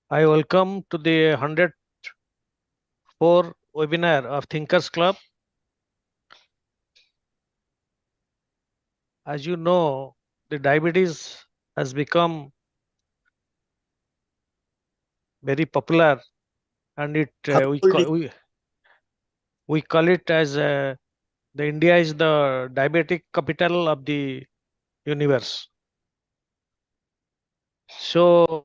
I welcome to the 104 webinar of Thinkers Club. As you know, the diabetes has become very popular, and we call it as the India is the diabetic capital of the universe. So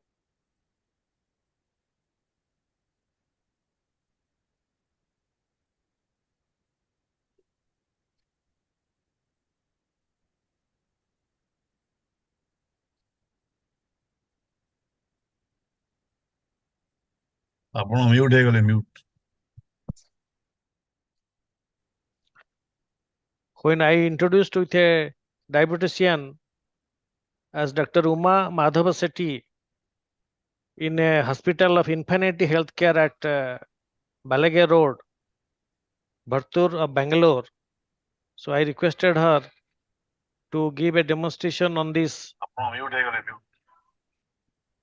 ଆପଣ mute ହେଇଗଲେ mute. when I introduced with a diabetician as Dr. Uma Madhavashetty in a hospital of Infinity Healthcare at Balage Road, Varthur of Bangalore. So I requested her to give a demonstration on this. ଆପଣ mute ହେଇଗଲେ mute.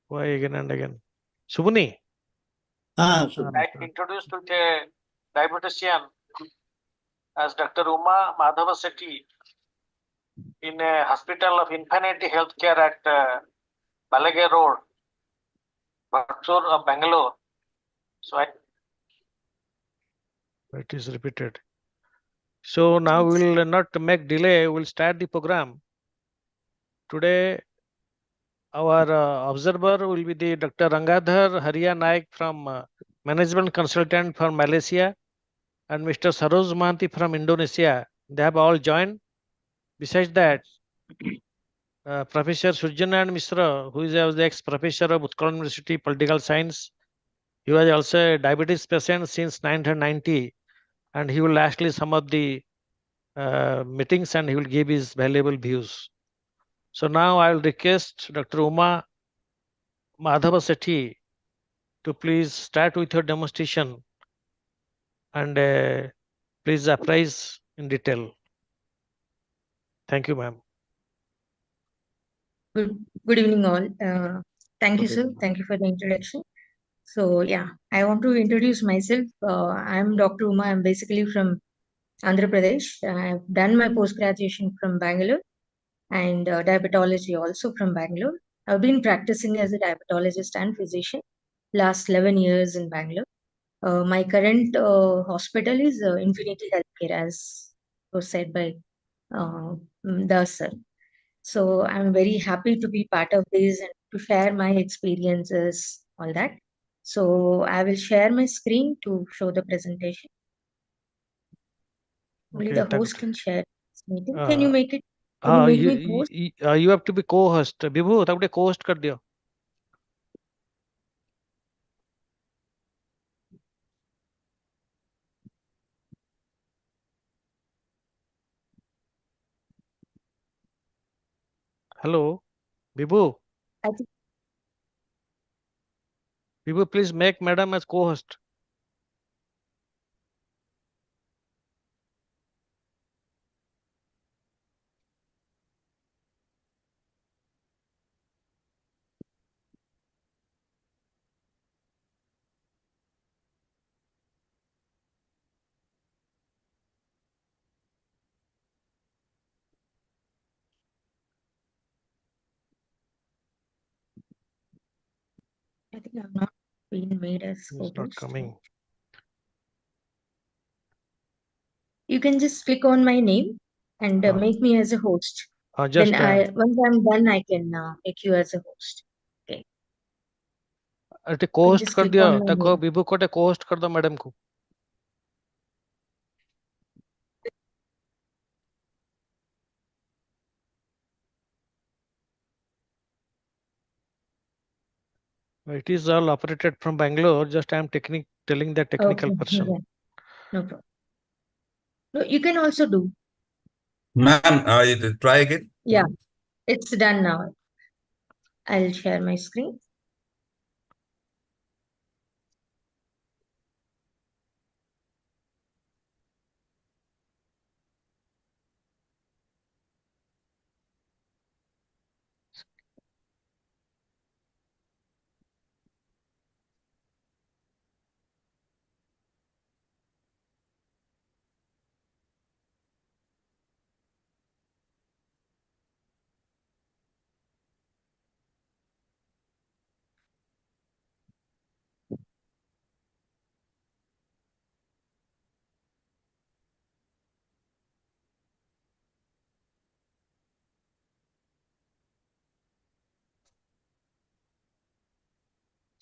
Why again and again? Subuni? Subuni. I introduced with a diabetician as Dr. Uma Madhavashetty in a hospital of Infinity Healthcare at Balage Road, Varthur of Bangalore. So it is repeated. So now we will not make delay. We'll start the program. Today, our observer will be the Dr. Rangadhar Hariya Naik from Management Consultant from Malaysia and Mr. Saroj Mahanti from Indonesia. They have all joined. Besides that, Professor Surjanand Mishra, who is the ex-professor of Utkal University Political Science, he was also a diabetes patient since 1990, and he will lastly sum up the meetings and he will give his valuable views. So now I will request Dr. Uma Madhavashetty to please start with your demonstration and please apprise in detail. Thank you, ma'am. Good evening, all. Thank you, sir. Thank you for the introduction. So, yeah, I want to introduce myself. I'm Dr. Uma. I'm basically from Andhra Pradesh. I've done my post-graduation from Bangalore and diabetology also from Bangalore. I've been practicing as a diabetologist and physician last 11 years in Bangalore. My current hospital is Infinity Healthcare, as was said by the sir. So I'm very happy to be part of this and to share my experiences, all that. So I will share my screen to show the presentation. Only the host can share this meeting. Can you make it? Can you make me host? You have to be co-host. Vibhu, ताकि co-host कर दियो. Hello, Vibhu. Vibhu, please make madam as co-host. I think I'm not being made as It's not co-host. coming. You can just click on my name and make me as a host. Just then once I'm done, I can make you as a host. Okay. अरे co-host just कर click दिया. on my तको name. विभू को co-host कर दो madam को. It is all operated from Bangalore. Just I am telling the technical person. Yeah. No problem. No, you can also do. Ma'am, try again. Yeah, it's done now. I'll share my screen.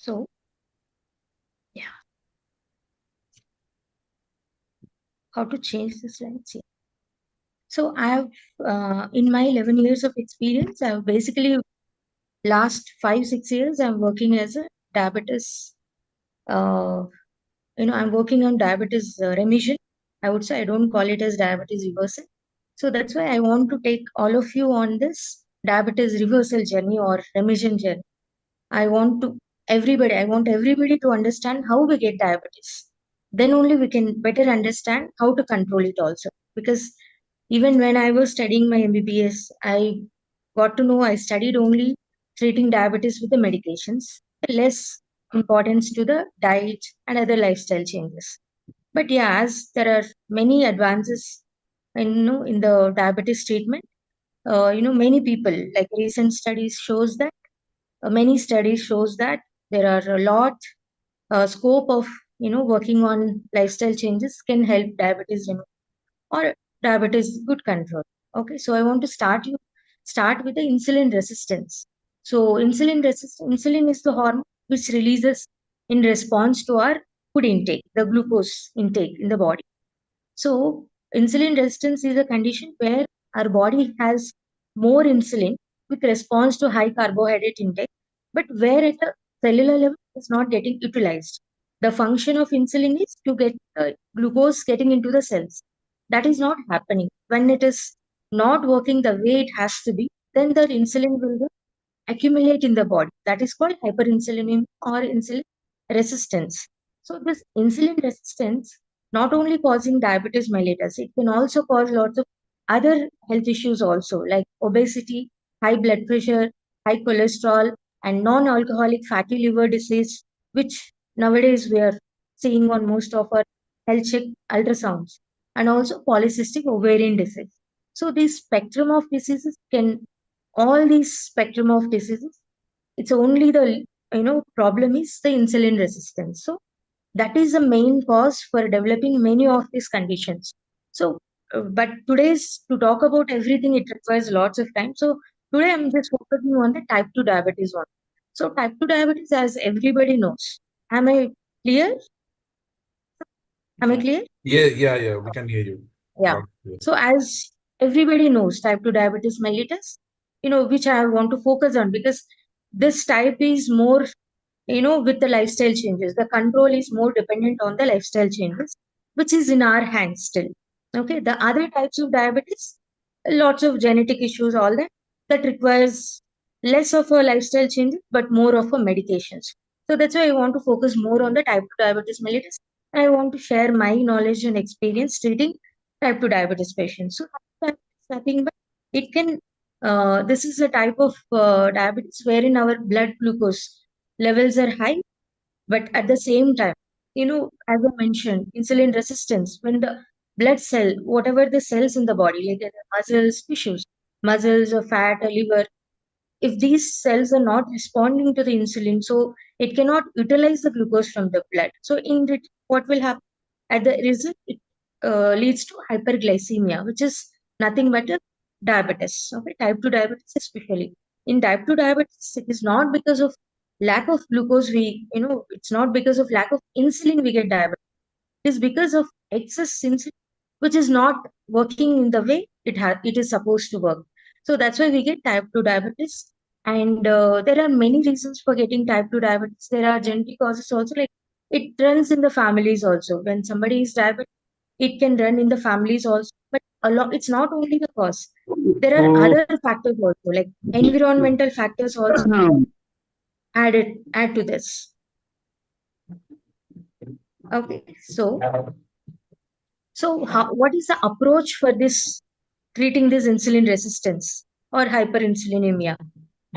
So, yeah, how to change the slides here. So I have, in my 11 years of experience, I have basically last 5-6 years, I'm working as a diabetes, I'm working on diabetes remission. I would say I don't call it as diabetes reversal. So that's why I want to take all of you on this diabetes reversal journey or remission journey. I want everybody to understand how we get diabetes. Then only we can better understand how to control it also. Because even when I was studying my MBBS, I got to know I studied only treating diabetes with the medications, less importance to the diet and other lifestyle changes. But yeah, as there are many advances in the diabetes treatment, many people, like recent studies shows that many studies shows that there are a lot scope of working on lifestyle changes can help diabetes or diabetes good control. Okay, so I want to start with the insulin resistance. So insulin is the hormone which releases in response to our food intake, the glucose intake in the body. So insulin resistance is a condition where our body has more insulin with response to high carbohydrate intake, but where at a cellular level is not getting utilized. The function of insulin is to get glucose getting into the cells. That is not happening. When it is not working the way it has to be, then the insulin will accumulate in the body. That is called hyperinsulinemia or insulin resistance. So this insulin resistance not only causing diabetes mellitus, it can also cause lots of other health issues also like obesity, high blood pressure, high cholesterol, and non-alcoholic fatty liver disease, which nowadays we are seeing on most of our health check ultrasounds, and also polycystic ovarian disease. So this spectrum of diseases can all these spectrum of diseases, it's only the problem is the insulin resistance. So that is the main cause for developing many of these conditions. So but today's to talk about everything, it requires lots of time. So today I'm just focusing on the type 2 diabetes one. So type 2 diabetes, as everybody knows, am I clear? Am I clear? Yeah, we can hear you. Yeah. So as everybody knows, type 2 diabetes mellitus, which I want to focus on because this type is more, with the lifestyle changes. The control is more dependent on the lifestyle changes, which is in our hands still. Okay. The other types of diabetes, lots of genetic issues, all that requires less of a lifestyle changes, but more of a medications. So that's why I want to focus more on the type 2 diabetes mellitus. And I want to share my knowledge and experience treating type 2 diabetes patients. So type 2 diabetes is nothing but it can, this is a type of diabetes wherein our blood glucose levels are high, but at the same time, as I mentioned, insulin resistance, when the blood cell, whatever the cells in the body, like the muscles, tissues, muscles or fat or liver, if these cells are not responding to the insulin, so it cannot utilize the glucose from the blood. So in it, what will happen? At the result, it leads to hyperglycemia, which is nothing but a diabetes. Okay, type 2 diabetes especially. In type 2 diabetes, it is not because of lack of glucose. It's not because of lack of insulin we get diabetes. It is because of excess insulin, which is not working in the way it is supposed to work. So that's why we get type 2 diabetes. And there are many reasons for getting type 2 diabetes. There are genetic causes also, like it runs in the families also. When somebody is diabetic, it can run in the families also. But it's not only the cause. There are other factors also, like environmental factors also add to this. Okay, so what is the approach for this treating this insulin resistance or hyperinsulinemia?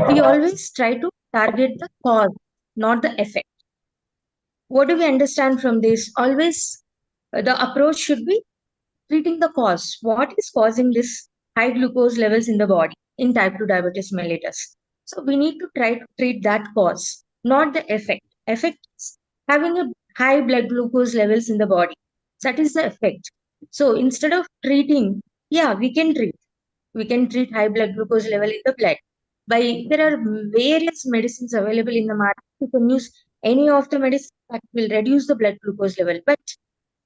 We always try to target the cause, not the effect. What do we understand from this? Always the approach should be treating the cause. What is causing this high glucose levels in the body in type 2 diabetes mellitus? So we need to try to treat that cause, not the effect. Effect is having a high blood glucose levels in the body. That is the effect. So instead of treating, yeah, we can treat. We can treat high blood glucose level in the blood. There are various medicines available in the market. You can use any of the medicine that will reduce the blood glucose level. But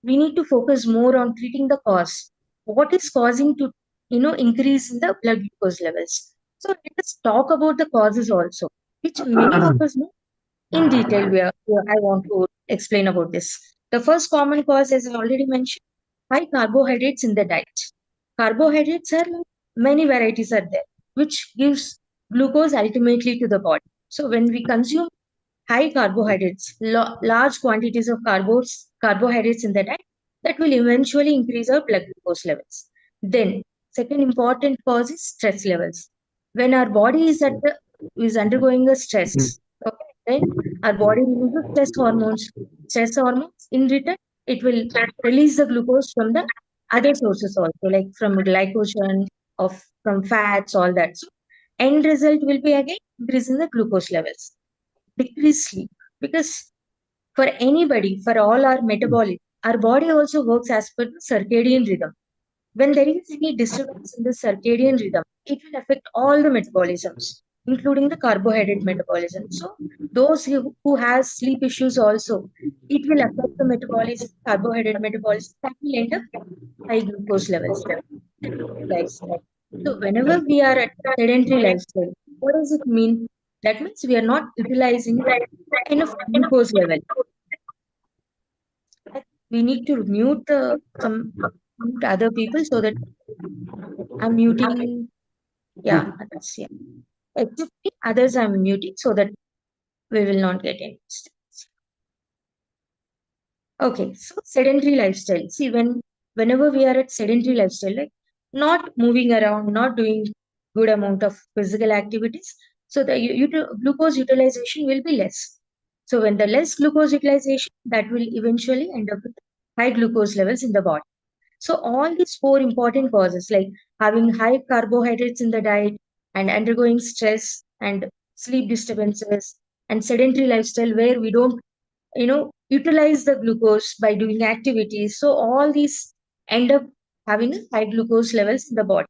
we need to focus more on treating the cause. What is causing to, increase in the blood glucose levels? So let us talk about the causes also, which many of us know in detail. I want to explain about this. The first common cause, as I already mentioned, high carbohydrates in the diet. Carbohydrates are many varieties are there, which gives glucose ultimately to the body. So when we consume high carbohydrates, large quantities of carbohydrates in the diet, that will eventually increase our blood glucose levels. Then, second important cause is stress levels. When our body is undergoing a stress, okay, then our body releases stress hormones. Stress hormones, in return, it will release the glucose from the other sources also, like from glycogen, of from fats, all that. So, end result will be again increasing the glucose levels. Decrease sleep, because for anybody, for all our metabolic, our body also works as per the circadian rhythm. When there is any disturbance in the circadian rhythm, it will affect all the metabolisms, including the carbohydrate metabolism. So those who has sleep issues also, it will affect the metabolism, carbohydrate metabolism, that will end up high glucose levels. Lifestyle. So whenever we are at sedentary lifestyle, what does it mean? That means we are not utilizing the enough glucose level. Like, we need to mute mute other people so that I'm muting. Yeah, others. Yeah, except me, others I'm muting so that we will not get any disturbance. Okay, so sedentary lifestyle. See, whenever we are at sedentary lifestyle, like not moving around, not doing good amount of physical activities, so the glucose utilization will be less. So when the less glucose utilization, that will eventually end up with high glucose levels in the body. So all these four important causes, like having high carbohydrates in the diet and undergoing stress and sleep disturbances and sedentary lifestyle where we don't, utilize the glucose by doing activities. So all these end up having high glucose levels in the body.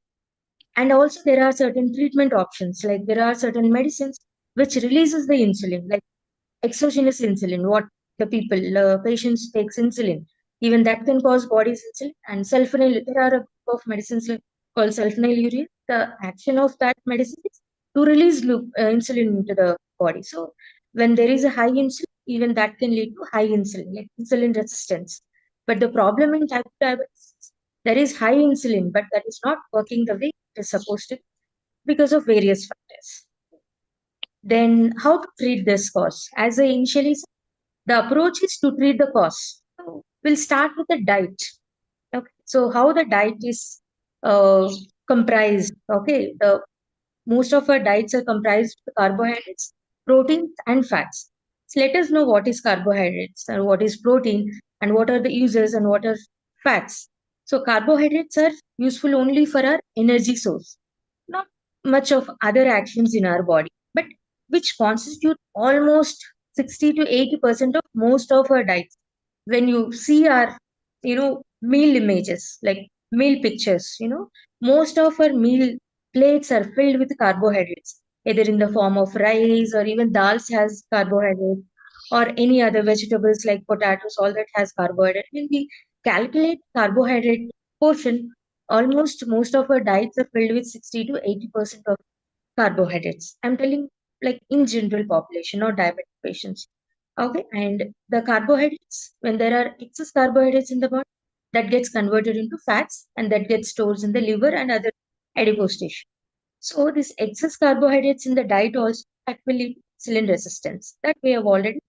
And also there are certain treatment options, like there are certain medicines which releases the insulin, like exogenous insulin, what the patients takes insulin, even that can cause body's insulin. And sulfonyl, there are a group of medicines called sulfonylurea. The action of that medicine is to release insulin into the body. So when there is a high insulin, even that can lead to high insulin, like insulin resistance. But the problem in type 2 diabetes, there is high insulin, but that is not working the way it is supposed to because of various factors. Then how to treat this cause? As I initially said, the approach is to treat the cause. So we'll start with the diet. Okay. So how the diet is comprised. Okay. Most of our diets are comprised of carbohydrates, proteins, and fats. So let us know what is carbohydrates and what is protein and what are the uses and what are fats. So carbohydrates are useful only for our energy source, not much of other actions in our body, but which constitute almost 60 to 80% of most of our diets. When you see our, meal images, like meal pictures, most of our meal plates are filled with carbohydrates, either in the form of rice or even dals has carbohydrate, or any other vegetables like potatoes, all that has carbohydrate. When we calculate carbohydrate portion, almost most of our diets are filled with 60 to 80% of carbohydrates. I'm telling like in general population, not diabetic patients. Okay, and the carbohydrates, when there are excess carbohydrates in the body, that gets converted into fats and that gets stored in the liver and other adipose tissue. So this excess carbohydrates in the diet also that will lead to insulin resistance. That we have already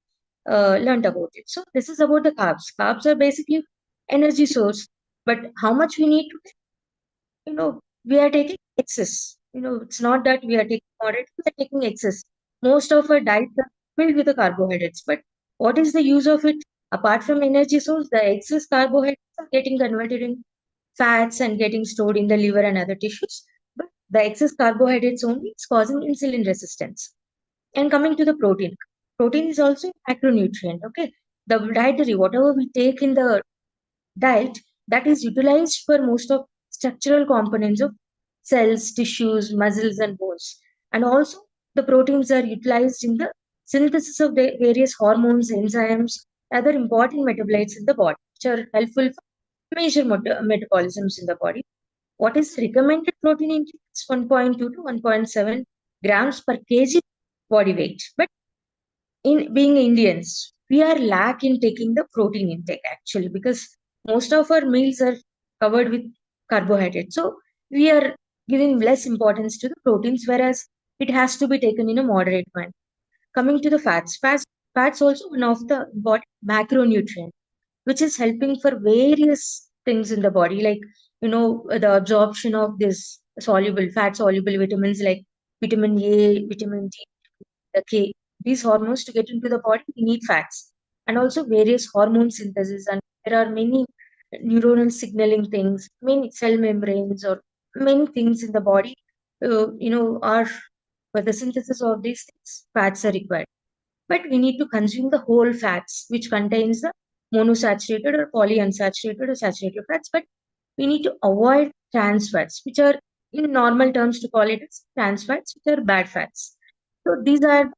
learned about it. So this is about the carbs. Carbs are basically energy source, but how much we need to take, we are taking excess. It's not that we are taking moderate, we are taking excess. Most of our diets are filled with the carbohydrates, but what is the use of it? Apart from energy source, the excess carbohydrates are getting converted in fats and getting stored in the liver and other tissues. But the excess carbohydrates only is causing insulin resistance. And coming to the protein is also a macronutrient. Okay, the dietary, whatever we take in the diet, that is utilized for most of structural components of cells, tissues, muscles, and bones. And also, the proteins are utilized in the synthesis of the various hormones, enzymes, other important metabolites in the body, which are helpful for major metabolisms in the body. What is recommended protein intake is 1.2 to 1.7 grams per kg body weight. But in being Indians, we are lack in taking the protein intake actually, because most of our meals are covered with carbohydrates. So we are giving less importance to the proteins, whereas it has to be taken in a moderate manner. Coming to the fats also one of the important macronutrient, which is helping for various things in the body, like the absorption of this fat soluble vitamins like vitamin A, vitamin D, the K. These hormones to get into the body, we need fats, and also various hormone synthesis. And there are many neuronal signaling things, many cell membranes, or many things in the body. Are for the synthesis of these things, fats are required. But we need to consume the whole fats, which contains the monosaturated or polyunsaturated or saturated fats. But we need to avoid trans fats, which are in normal terms to call it as trans fats, which are bad fats. So these are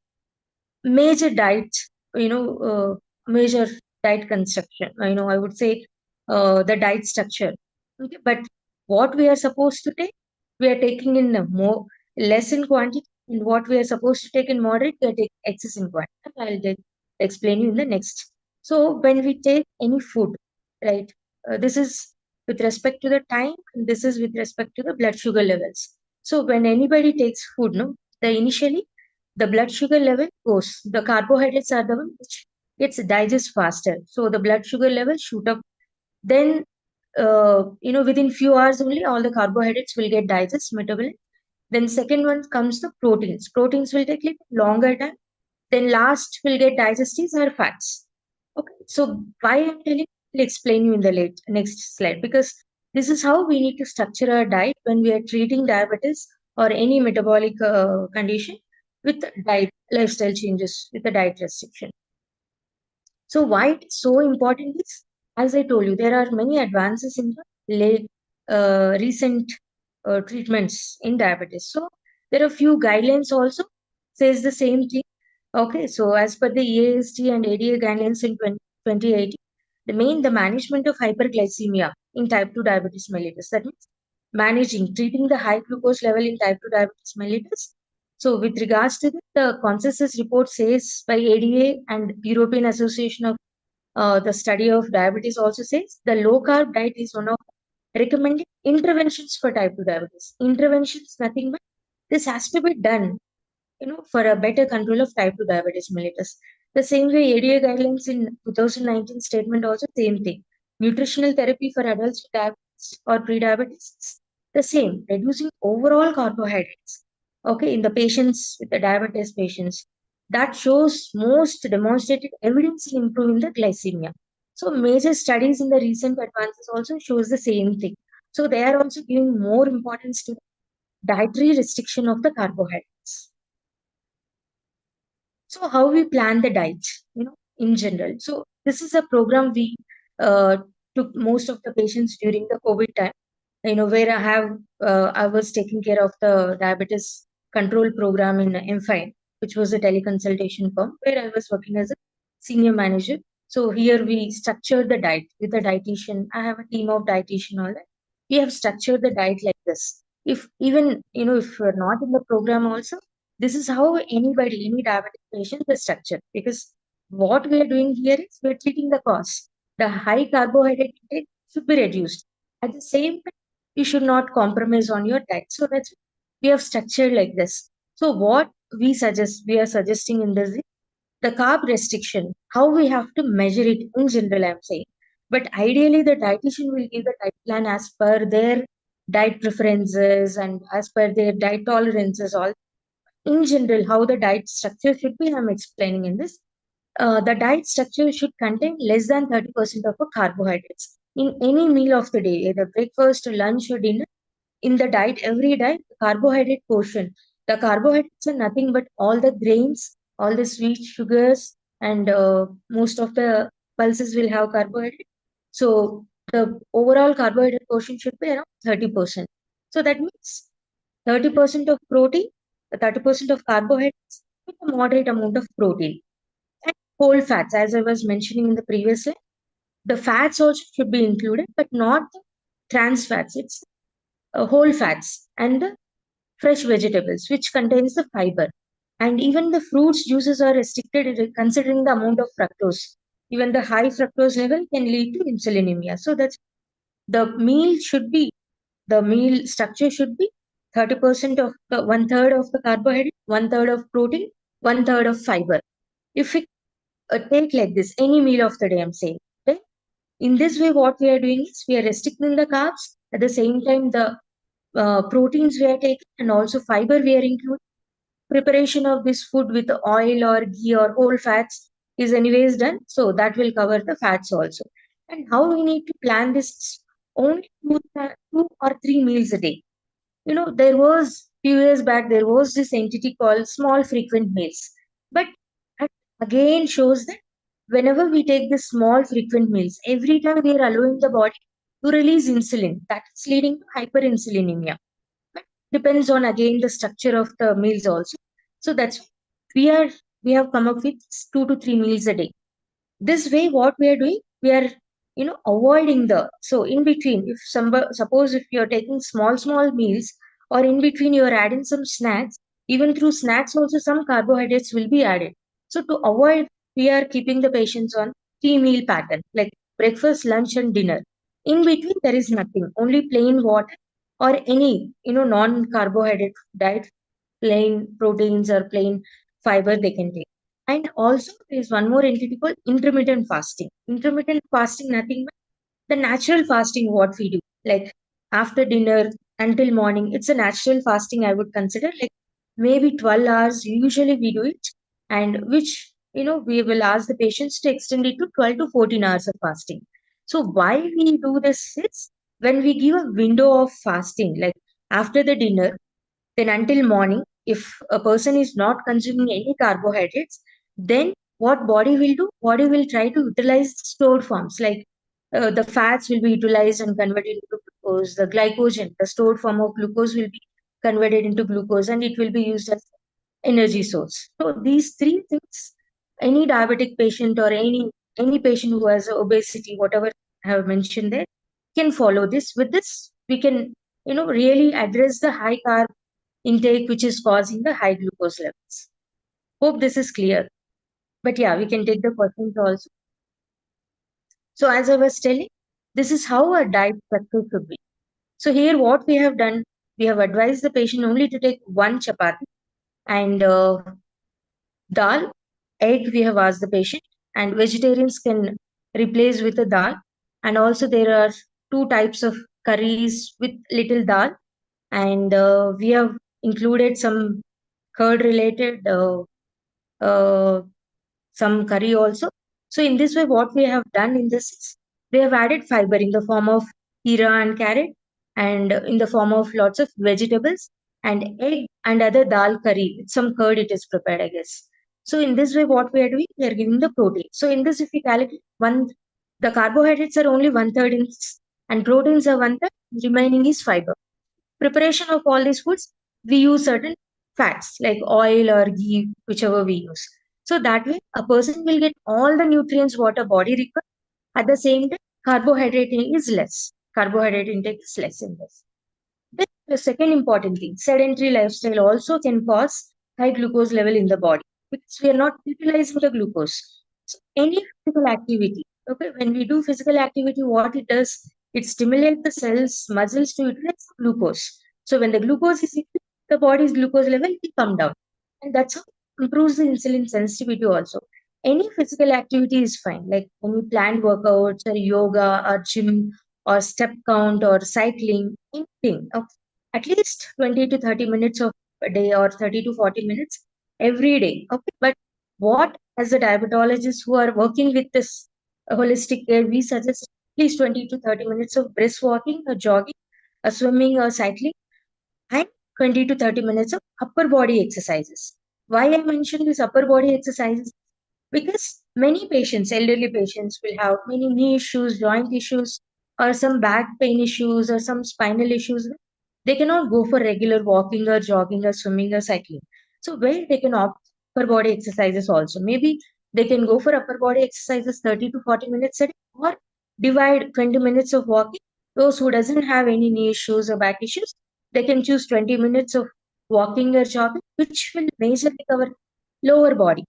major diet, major diet construction. I would say the diet structure. Okay, but what we are supposed to take, we are taking in more less in quantity, and what we are supposed to take in moderate, we are taking excess in quantity. Explain you in the next. So when we take any food, right, this is with respect to the time, and this is with respect to the blood sugar levels. So when anybody takes food, the initially the blood sugar level goes. The carbohydrates are the one which gets digested faster. So the blood sugar level shoot up. Then, within few hours only, all the carbohydrates will get digested, metabolic. Then second one comes the proteins. Proteins will take little longer time. Then last will get digested are fats. Okay. So why I'm telling, I'll explain you in the next slide, because this is how we need to structure our diet when we are treating diabetes or any metabolic condition with diet lifestyle changes with the diet restriction. So why it's so important is, as I told you, there are many advances in the recent treatments in diabetes. So there are few guidelines also says the same thing. Okay, so as per the EASD and ADA guidelines in 2018, the management of hyperglycemia in type 2 diabetes mellitus. That means treating the high glucose level in type 2 diabetes mellitus. So with regards to this, the consensus report says by ADA and European Association of the study of diabetes also says the low carb diet is one of recommended interventions for type 2 diabetes. Interventions, nothing but this has to be done, for a better control of type 2 diabetes mellitus. The same way ADA guidelines in 2019 statement also same thing. Nutritional therapy for adults with diabetes or pre-diabetes, the same, reducing overall carbohydrates. Okay, in the patients with the diabetes patients, that shows most demonstrated evidence in improving the glycemia. So major studies in the recent advances also shows the same thing. So they are also giving more importance to the dietary restriction of the carbohydrates. So how we plan the diet, in general. So this is a program we took most of the patients during the COVID time, where I was taking care of the diabetes control program in MFINE, which was a teleconsultation firm where I was working as a senior manager. So here we structured the diet with a dietitian. I have a team of dietitian, all that. We have structured the diet like this. If even, if you're not in the program also, this is how any diabetic patient is structured, because what we are doing here is we're treating the cause. The high carbohydrate intake should be reduced. At the same time, you should not compromise on your diet. So that's we have structured like this. So what we are suggesting in this is the carb restriction, how we have to measure it in general, I'm saying. But ideally, the dietitian will give the diet plan as per their diet preferences and as per their diet tolerances, all in general, how the diet structure should be, I'm explaining in this. The diet structure should contain less than 30% of a carbohydrates in any meal of the day, either breakfast, lunch, or dinner. In the diet, every diet, carbohydrate portion. The carbohydrates are nothing but all the grains, all the sweet sugars, and most of the pulses will have carbohydrate. So the overall carbohydrate portion should be around 30%. So that means 30% of protein, 30% of carbohydrates, with a moderate amount of protein. And whole fats, as I was mentioning in the previous slide, the fats also should be included, but not the trans fats. It's whole fats and the fresh vegetables, which contains the fiber. And even the fruits juices are restricted considering the amount of fructose. Even the high fructose level can lead to insulinemia. So that's the meal structure should be 30% of one third of the carbohydrate, one third of protein, one third of fiber. If we take like this, any meal of the day, I'm saying, okay? In this way, what we are doing is we are restricting the carbs. At the same time, the proteins we are taking and also fiber we are including. Preparation of this food with oil or ghee or whole fats is anyways done. So that will cover the fats also. And how we need to plan this, only 2 or 3 meals a day. There was few years back, there was this entity called small frequent meals. But that again shows that whenever we take the small frequent meals, every time we are allowing the body to release insulin, that is leading to hyperinsulinemia. But depends on again the structure of the meals also. So that's we are we have come up with 2 to 3 meals a day. This way, what we are doing, we are avoiding the, so in between, if suppose if you're taking small meals, or in between you're adding some snacks, even through snacks also some carbohydrates will be added. So to avoid, we are keeping the patients on 3 meal pattern, like breakfast, lunch and dinner. In between there is nothing, only plain water or any non carbohydrate diet, plain proteins or plain fiber they can take. And also, there is one more entity called intermittent fasting. Intermittent fasting, nothing but the natural fasting, what we do, like after dinner until morning. It's a natural fasting, I would consider, like maybe 12 hours. Usually we do it, and which, we will ask the patients to extend it to 12 to 14 hours of fasting. So, why we do this is when we give a window of fasting, like after the dinner, then until morning, if a person is not consuming any carbohydrates, then what body will do? Body will try to utilize stored forms, like the fats will be utilized and converted into glucose. The glycogen, the stored form of glucose, will be converted into glucose, and it will be used as energy source. So these three things, any diabetic patient or any patient who has obesity, whatever I have mentioned there, can follow this. With this, we can really address the high carb intake which is causing the high glucose levels. Hope this is clear. But yeah, we can take the questions also. So as I was telling, this is how a diet structure should be. So here what we have done, we have advised the patient only to take one chapati and dal, egg we have asked the patient, and vegetarians can replace with a dal. And also there are two types of curries with little dal, and we have included some curd related uh, some curry also. So in this way, what we have done in this is we have added fiber in the form of kira and carrot, and in the form of lots of vegetables and egg and other dal curry with some curd it is prepared, I guess. So in this way, what we are doing, we are giving the protein. So in this, if we calculate the carbohydrates are only one third in this, and proteins are one third, remaining is fiber. Preparation of all these foods, we use certain fats like oil or ghee, whichever we use. So that way, a person will get all the nutrients what a body requires. At the same time, carbohydrate is less. Carbohydrate intake is less in this. Then the second important thing, sedentary lifestyle also can cause high glucose level in the body because we are not utilizing the glucose. So any physical activity, okay, when we do physical activity, what it does, it stimulates the cells, muscles to utilize glucose. So when the glucose is increased, the body's glucose level will come down, and that's how it improves the insulin sensitivity also. Any physical activity is fine, like any planned workouts or yoga or gym or step count or cycling, anything. Okay. At least 20 to 30 minutes of a day or 30 to 40 minutes every day. Okay. But what, as a diabetologist who are working with this holistic care, we suggest at least 20 to 30 minutes of brisk walking or jogging, or swimming or cycling, and 20 to 30 minutes of upper body exercises. Why I mentioned this upper body exercises? Because many patients, elderly patients, will have many knee issues, joint issues, or some back pain issues, or some spinal issues. They cannot go for regular walking or jogging or swimming or cycling. So where they can opt upper body exercises also. Maybe they can go for upper body exercises 30 to 40 minutes a day, or divide 20 minutes of walking. Those who doesn't have any knee issues or back issues, they can choose 20 minutes of walking or jogging, which will majorly cover lower body,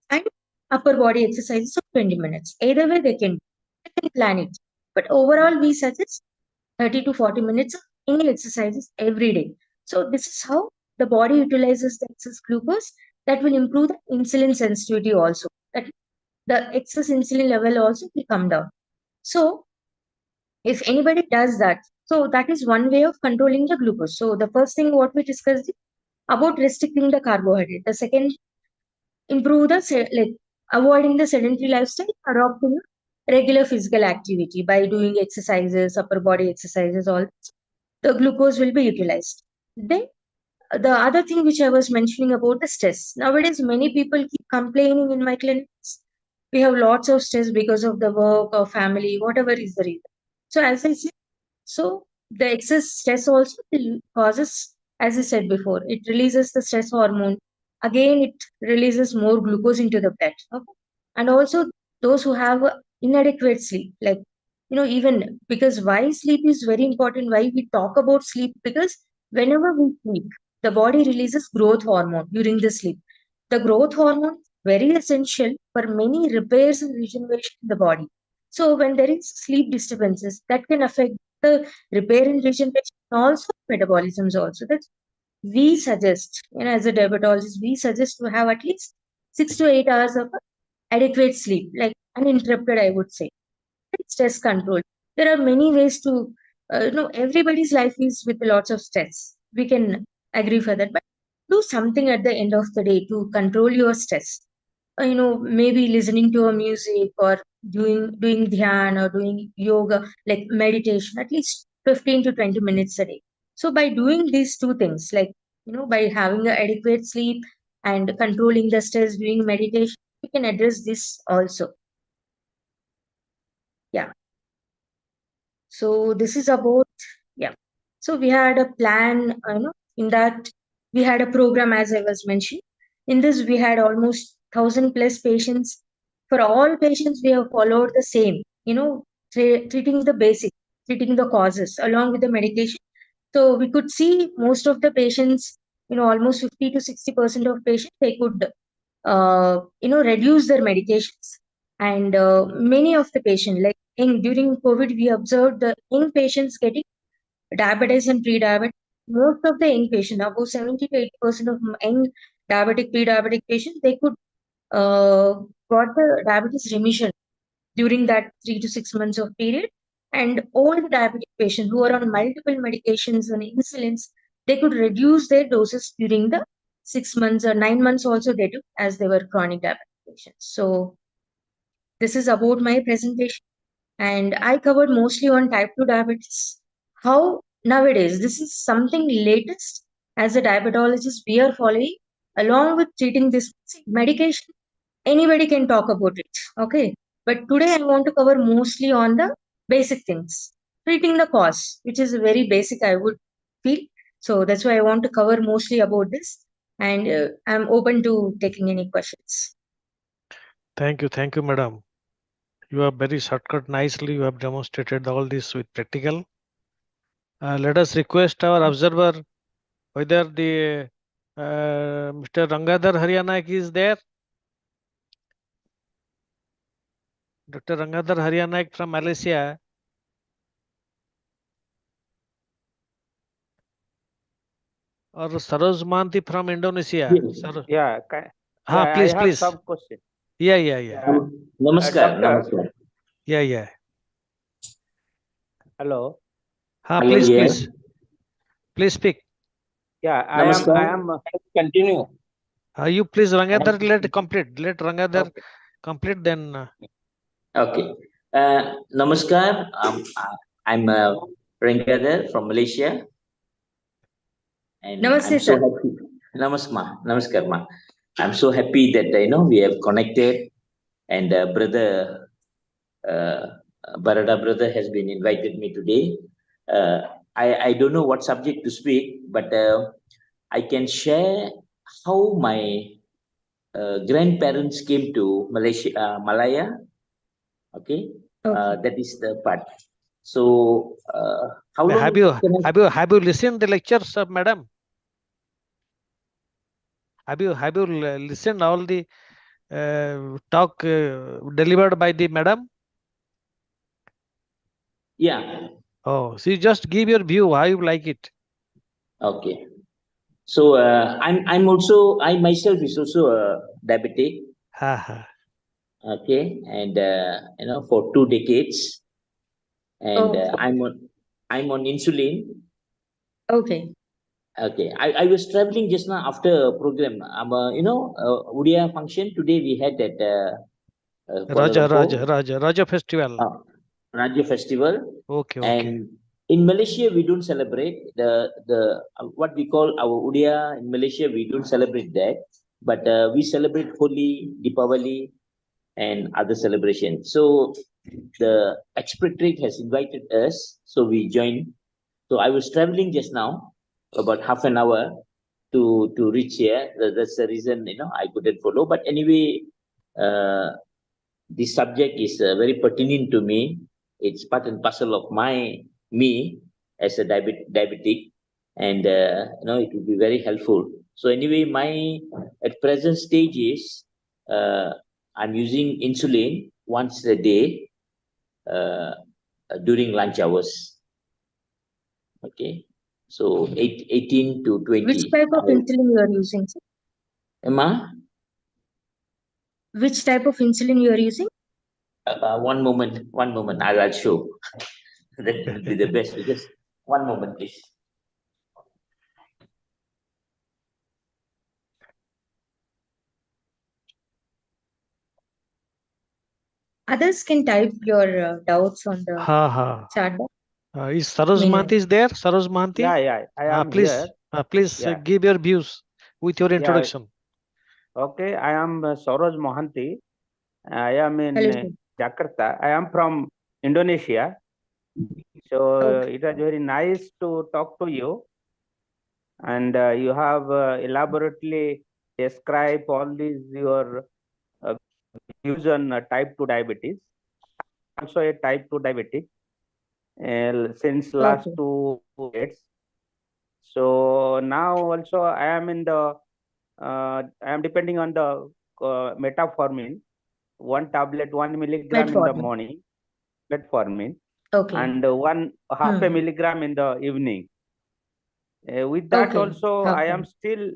and upper body exercises of 20 minutes. Either way they can plan it. But overall, we suggest 30 to 40 minutes of any exercises every day. So this is how the body utilizes the excess glucose. That will improve the insulin sensitivity also. That the excess insulin level also will come down. So if anybody does that, so that is one way of controlling the glucose. So the first thing what we discussed is about restricting the carbohydrate. The second, improve the like avoiding the sedentary lifestyle, adopting regular physical activity by doing exercises, upper body exercises, all the glucose will be utilized. Then the other thing which I was mentioning about the stress. Nowadays, many people keep complaining in my clinics. We have lots of stress because of the work or family, whatever is the reason. So as I said, so the excess stress also causes, as I said before, it releases the stress hormone. Again, it releases more glucose into the blood. Okay? And also those who have inadequate sleep, like even because why sleep is very important, why we talk about sleep, because whenever we sleep, the body releases growth hormone during the sleep. The growth hormone is very essential for many repairs and regeneration in the body. So when there is sleep disturbances, that can affect the repair and regeneration, also metabolisms also. That we suggest, as a diabetologist, we suggest to have at least 6 to 8 hours of adequate sleep, like uninterrupted, I would say. Stress control. There are many ways to, everybody's life is with lots of stress. We can agree for that, but do something at the end of the day to control your stress. Maybe listening to a music, or doing dhyan, or doing yoga, like meditation, at least 15 to 20 minutes a day. So by doing these two things, like, by having an adequate sleep and controlling the stress, doing meditation, we can address this also. Yeah. So this is about, yeah. So we had a plan, in that we had a program, as I was mentioning. In this, we had almost 1,000+ patients. For all patients, we have followed the same, treating the basic, treating the causes along with the medication. So we could see most of the patients, almost 50 to 60% of patients, they could, reduce their medications. And many of the patients, like during COVID, we observed the young patients getting diabetes and pre-diabetes. Most of the young patients, about 70 to 80% of young diabetic, pre-diabetic patients, they could got the diabetes remission during that 3 to 6 months of period. And all the diabetic patients who are on multiple medications and insulins, they could reduce their doses during the 6 months or 9 months also they took, as they were chronic diabetic patients. So this is about my presentation, and I covered mostly on type 2 diabetes. How nowadays, this is something latest as a diabetologist we are following, along with treating this medication. Anybody can talk about it, okay? But today I want to cover mostly on the basic things, treating the cause, which is very basic, I would feel. So that's why I want to cover mostly about this, and I'm open to taking any questions. Thank you, madam. You have very shortcut nicely. You have demonstrated all this with practical. Let us request our observer whether the Mr. Rangadhar Haryanaik is there. Dr. Rangadhar Haryanaik from Malaysia. Or Saroj Manti from Indonesia. Yes. Yeah, Please, I have please. some question. Yeah. Namaskar. Doctor. Namaskar. Yeah. Hello. Hello, Please, yeah. please. Please speak. Yeah, I Namaskar. am. Continue. You please, Rangadhar, let complete. Let Rangadhar complete, then. Okay. Namaskar. I'm Rengadhar from Malaysia. And Namaste, I'm so sir. happy. Namaskar, ma. I'm so happy that we have connected, and brother Barada brother has been invited me today. I don't know what subject to speak, but I can share how my grandparents came to Malaya. Okay, Okay. that is the part. So, how long Have you can I? have you listened the lectures, madam? Have you listened all the talk delivered by the madam? Yeah. Oh, so you just give your view how you like it. Okay. So I'm also, I myself is also a diabetic. Ha ha. Okay, and for 2 decades, and Okay. I'm on insulin. Okay. Okay, I was traveling just now after a program. Udia function today we had at Kuala Lumpur, Raja festival. Raja Festival, Okay. and in Malaysia we don't celebrate the what we call our Udia in Malaysia. We don't celebrate that, but we celebrate Holi, Deepavali, and other celebrations. So the expatriate has invited us, so we joined. So I was traveling just now, about half an hour to reach here. That's the reason I couldn't follow. But anyway, this subject is very pertinent to me. It's part and parcel of me as a diabetic, and it will be very helpful. So anyway, my at present stage is I'm using insulin once a day uh, during lunch hours. Okay, so 18 to Which 20. type of insulin you are using, sir? Emma, Which type of insulin you are using? one moment. I'll show. That will be the best because one moment, please. Others can type your doubts on the Ha ha. chat box. Is Saroj Meanwhile. Mahanti is there? Saroj Mahanti? Yeah, I am here. Please Yeah. give your views with your Yeah. introduction. Okay, I am Saroj Mohanty. I am in Hello, sir. Jakarta. I am from Indonesia. So Okay. it was very nice to talk to you. And you have elaborately described all these your views on type 2 diabetes. Also a type 2 diabetic since last Okay. 2 years. So now also I am I am depending on the metformin, 1 tablet, 1 milligram in the Metformin. morning, metformin, Okay. and half a milligram in the evening. With that Okay. also, I Okay. am still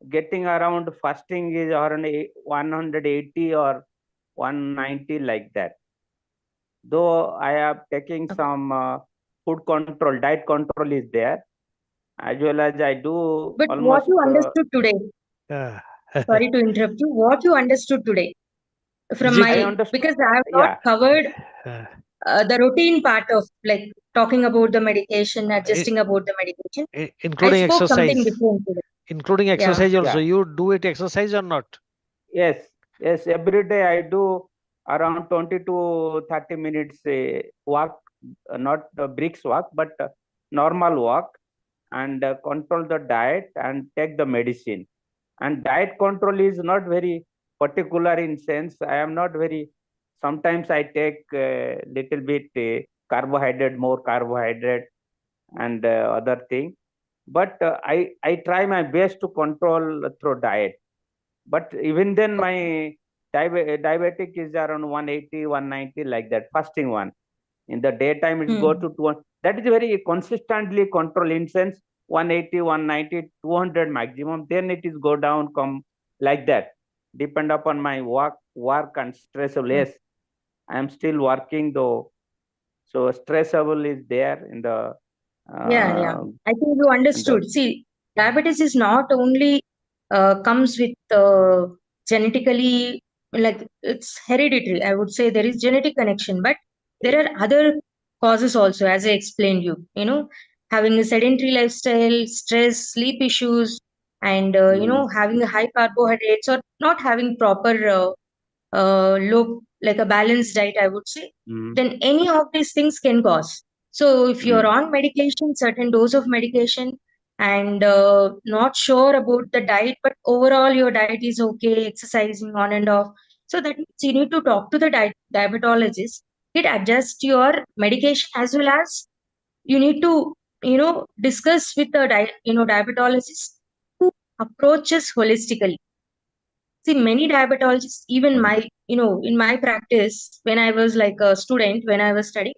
getting around fasting is around 180 or 190 like that. Though I am taking some food control, diet control is there, as well as I do But what almost. you understood today, sorry to interrupt you, what you understood today from I my, understood. because I have not Yeah. covered the routine part of like talking about the medication, adjusting about the medication. Including I spoke exercise. something different today. Including exercise Yeah. also. Yeah. You do it exercise or not? Yes, every day I do around 20 to 30 minutes walk, not brisk walk, but normal walk, and control the diet and take the medicine. And diet control is not very particular in sense. I am not very, sometimes I take little bit carbohydrate, more carbohydrate and other thing. But I try my best to control through diet. But even then, my diabetic is around 180, 190 like that, fasting one. In the daytime, it go to 200. That is very consistently controlled in sense 180, 190, 200 maximum. Then it is go down, come like that. Depend upon my work and stress less. I am still working though. So stress level is there in the. Yeah. I think you understood. See, diabetes is not only comes with genetically, like it's hereditary. I would say there is genetic connection, but there are other causes also, as I explained you. Having a sedentary lifestyle, stress, sleep issues, and having a high carbohydrates or not having proper low, like a balanced diet, I would say, then any of these things can cause. So if you're on medication, certain dose of medication, and not sure about the diet, but overall your diet is okay, exercising on and off. So that means you need to talk to the diabetologist. It adjust your medication as well as you need to, discuss with the diabetologist who approaches holistically. See, many diabetologists, even in my practice, when I was like a student, when I was studying,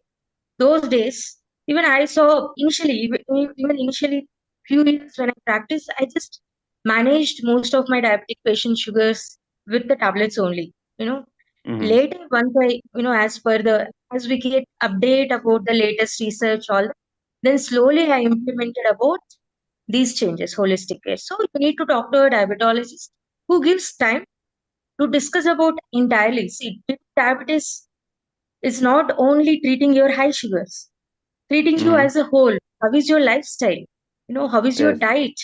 those days, even I saw initially, even initially, few years when I practiced, I just managed most of my diabetic patient sugars with the tablets only. Later, once I, as we get update about the latest research, all, then slowly I implemented about these changes, holistic care. So you need to talk to a diabetologist who gives time to discuss about entirely. See, diabetes is not only treating your high sugars, treating you as a whole. How is your lifestyle? How is your Yes. diet?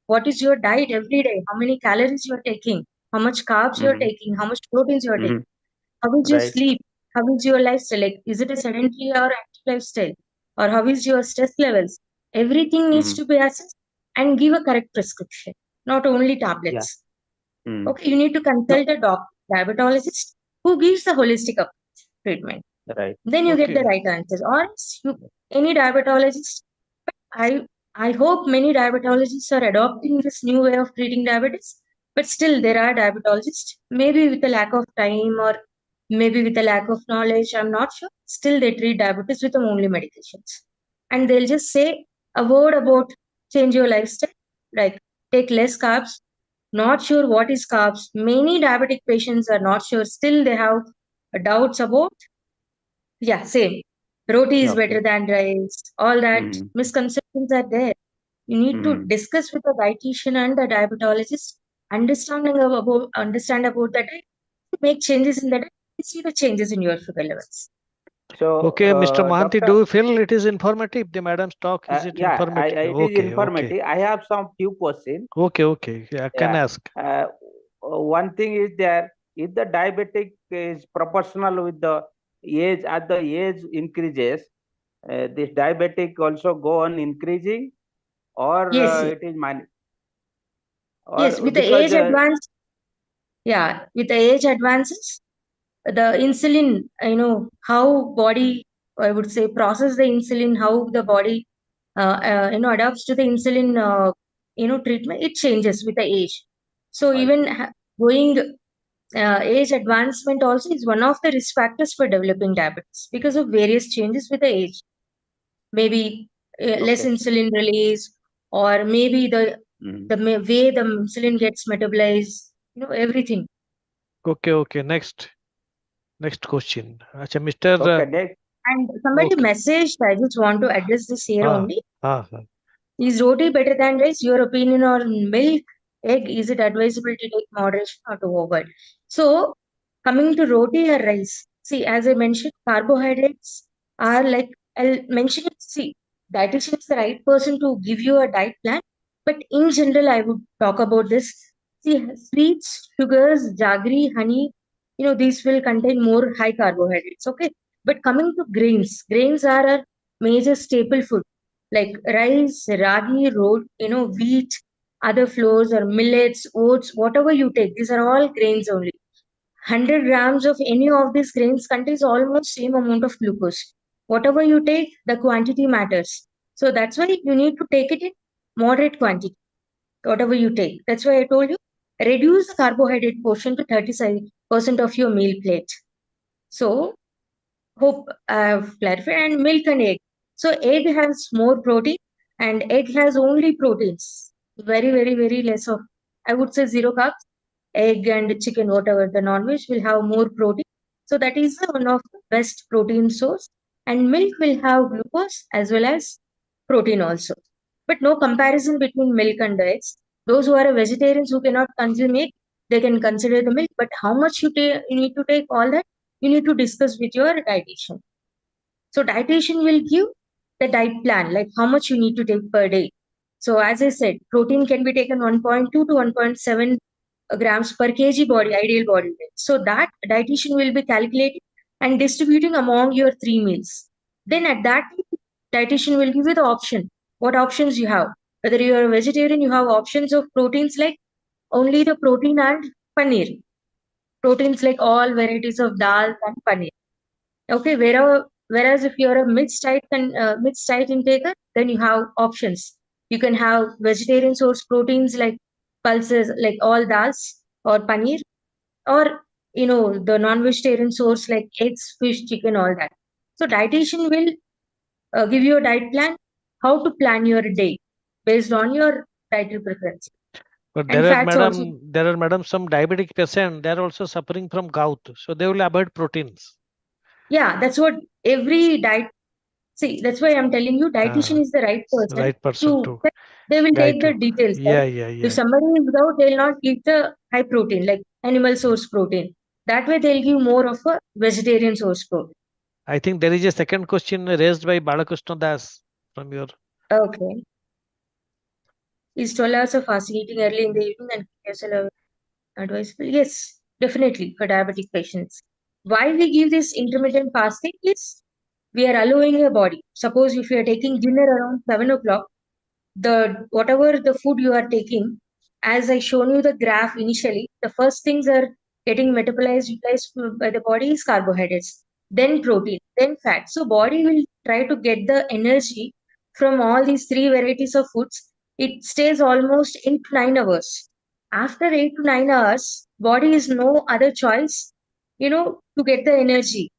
What is your diet every day? How many calories you are taking? How much carbs you are taking? How much proteins you are taking? How is your Right. sleep? How is your lifestyle? Like, is it a sedentary or active lifestyle? Or how is your stress levels? Everything needs to be assessed and give a correct prescription, not only tablets. Okay, you need to consult a doctor, diabetologist who gives the holistic treatment. Right. Then you get the Okay. right answers. Or else any diabetologist. I hope many diabetologists are adopting this new way of treating diabetes. But still, there are diabetologists, maybe with a lack of time or maybe with a lack of knowledge. I'm not sure. Still, they treat diabetes with only medications, and they'll just say a word about change your lifestyle, like take less carbs. Not sure what is carbs. Many diabetic patients are not sure. Still, they have doubts about. Yeah, same. Roti is better Okay. than rice. All that misconceptions are there. You need to discuss with the dietitian and the diabetologist, understand about the diet, make changes in the diet, and see the changes in your sugar levels. So, Okay, Mr. Mohanty, do doctor, you feel it is informative? The madam's talk, is it yeah, informative? it is Okay, okay. informative. I have some few questions. Okay. Yeah, can Yeah. ask. One thing is there, if the diabetic is proportional with the age, as the age increases, this diabetic also go on increasing, or Yes, it is yes. or With the because age advance, yeah, with the age advances, the insulin, how body, I would say, process the insulin, how the body, adapts to the insulin, treatment, it changes with the age. So even going age advancement also is one of the risk factors for developing diabetes because of various changes with the age. Maybe less okay. insulin release, or maybe the way the insulin gets metabolized, everything. Okay. Next question. Acha, Mr. Okay, next. And somebody Okay. messaged, I just want to address this here Ah, only. ah. Is roti better than rice? Your opinion on milk, egg, is it advisable to take moderation or to avoid? So, coming to roti or rice, see, as I mentioned, carbohydrates are like, I'll mention it. See, dietitian is the right person to give you a diet plan, but in general, I would talk about this. See, sweets, sugars, jaggery, honey, these will contain more high carbohydrates. Okay, but coming to grains are a major staple food like rice, ragi, wheat, other flours or millets, oats, whatever you take. These are all grains only. 100 grams of any of these grains contains almost same amount of glucose. Whatever you take, the quantity matters. So that's why you need to take it in moderate quantity. Whatever you take. That's why I told you reduce the carbohydrate portion to 30% of your meal plate. So hope I've clarified. And milk and egg. So egg has more protein and egg has only proteins. Very less of, I would say, zero carbs. Egg and chicken, whatever the non-veg, will have more protein. So that is one of the best protein source. And milk will have glucose as well as protein also. But no comparison between milk and eggs. Those who are vegetarians who cannot consume egg, they can consider the milk. But how much you need to take, all that you need to discuss with your dietitian. So dietitian will give the diet plan, like how much you need to take per day. So as I said, protein can be taken 1.2 to 1.7 grams per kg body, ideal body weight. So that dietitian will be calculating and distributing among your 3 meals. Then at that time, dietitian will give you the option. What options you have? Whether you are a vegetarian, you have options of proteins like only the protein and paneer. Proteins like all varieties of dal and paneer. Okay, whereas if you're a mixed diet intaker, then you have options. You can have vegetarian source proteins like pulses, like all dals or paneer, or the non-vegetarian source like eggs, fish, chicken, all that. So dietitian will give you a diet plan, how to plan your day based on your dietary preference. But And fats also. there are madam some diabetic patients. They are also suffering from gout, so they will avoid proteins. Yeah, that's what every diet. See, that's why I'm telling you, dietitian is the right person Right person to they will guide take the you. details. Yeah, Right? yeah, If yeah. somebody is without, they'll not give the high protein, like animal source protein. That way, they'll give more of a vegetarian source protein. I think there is a second question raised by Balakrishna Das from your. Okay. Is 12 hours of fasting eating early in the evening and yourself advisable? Yes, definitely for diabetic patients. Why we give this intermittent fasting is we are allowing your body. Suppose if you are taking dinner around 7 o'clock, whatever the food you are taking, as I shown you the graph initially, the first things are getting metabolized, utilized by the body is carbohydrates, then protein, then fat. So body will try to get the energy from all these three varieties of foods. It stays almost 8 to 9 hours. After 8 to 9 hours, body is no other choice, to get the energy,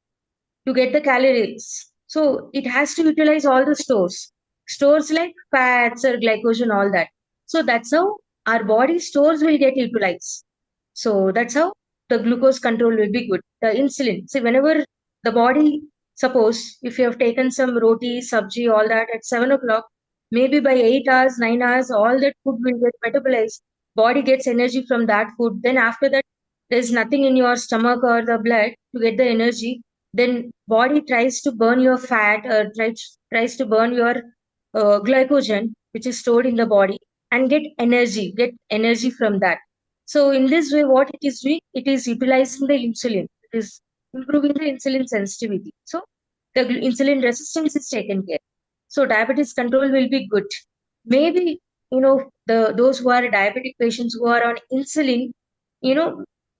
to get the calories. So it has to utilize all the stores like fats or glycogen, all that. So that's how our body stores will get utilized. So that's how the glucose control will be good. The insulin. See, whenever the body, suppose if you have taken some roti, sabji, all that at 7 o'clock, maybe by 8 hours, 9 hours, all that food will get metabolized. Body gets energy from that food. Then after that, there's nothing in your stomach or the blood to get the energy. Then body tries to burn your fat or tries to burn your glycogen, which is stored in the body, and get energy from that. So in this way, what it is doing, it is utilizing the insulin. It is improving the insulin sensitivity. So the insulin resistance is taken care. So diabetes control will be good. Maybe those who are diabetic patients who are on insulin,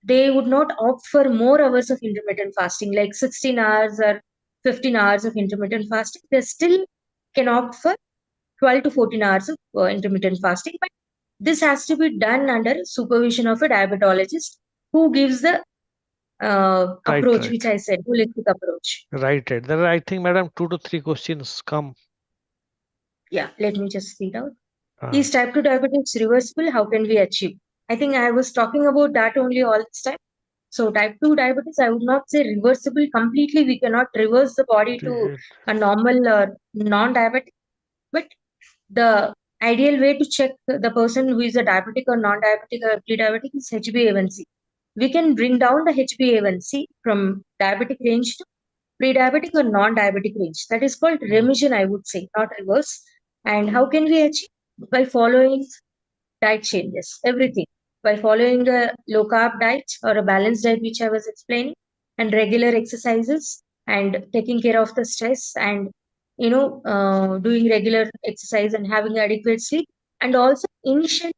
they would not opt for more hours of intermittent fasting, like 16 hours or 15 hours of intermittent fasting. They still can opt for 12 to 14 hours of intermittent fasting. But this has to be done under supervision of a diabetologist who gives the approach, Right. which I said, holistic approach. Right. There are, I think, madam, 2 to 3 questions come. Yeah, let me just read out. Is type 2 diabetes reversible? How can we achieve? I think I was talking about that only all this time. So type 2 diabetes, I would not say reversible completely. We cannot reverse the body to a normal or non-diabetic. But the ideal way to check the person who is a diabetic or non-diabetic or pre-diabetic is HbA1c. We can bring down the HbA1c from diabetic range to pre-diabetic or non-diabetic range. That is called remission, I would say, not reverse. And how can we achieve? By following diet changes, everything. By following a low carb diet or a balanced diet, which I was explaining, and regular exercises and taking care of the stress and doing regular exercise and having adequate sleep. And also initially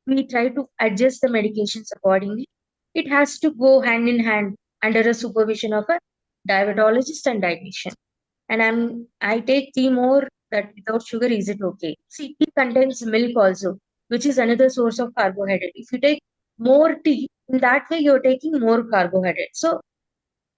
we try to adjust the medications accordingly. It has to go hand in hand under the supervision of a diabetologist and dietitian. And I take tea more, that without sugar, is it okay? See, tea contains milk also, which is another source of carbohydrate. If you take more tea, in that way you're taking more carbohydrate. So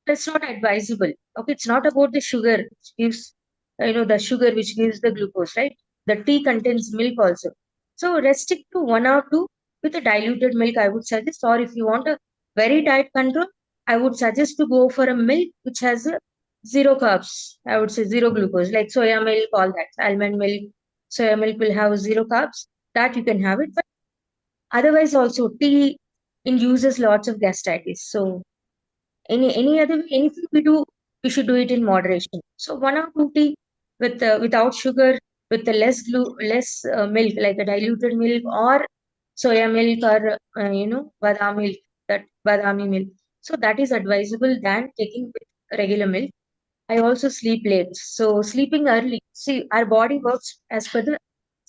that's not advisable. Okay, it's not about the sugar which gives, the sugar which gives the glucose, right? The tea contains milk also. So restrict to 1 or 2 with a diluted milk, I would suggest. Or if you want a very tight control, I would suggest to go for a milk which has a zero carbs. I would say zero glucose, like soya milk, all that. Almond milk, soya milk will have zero carbs. That you can have it. But otherwise also tea induces lots of gastritis. So any other anything we do, we should do it in moderation. So 1 or 2 tea with without sugar, with the less milk, like a diluted milk or soya milk or badam milk, that badami milk. So that is advisable than taking with regular milk. I also sleep late. So sleeping early. See, our body works as per the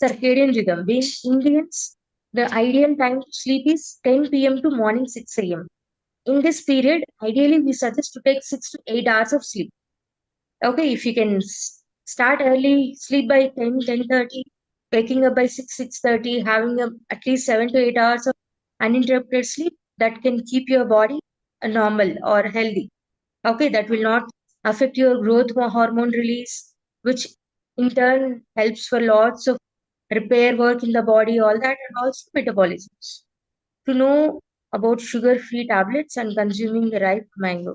circadian rhythm. Being Indians, the ideal time to sleep is 10 p.m. to morning 6 a.m. In this period, ideally, we suggest to take 6 to 8 hours of sleep. Okay, if you can start early, sleep by 10, 10:30, waking up by 6, 6:30, having at least 7 to 8 hours of uninterrupted sleep, that can keep your body normal or healthy. Okay, that will not affect your growth hormone release, which in turn helps for lots of repair work in the body, all that, and also metabolisms. To know about sugar-free tablets and consuming ripe mango.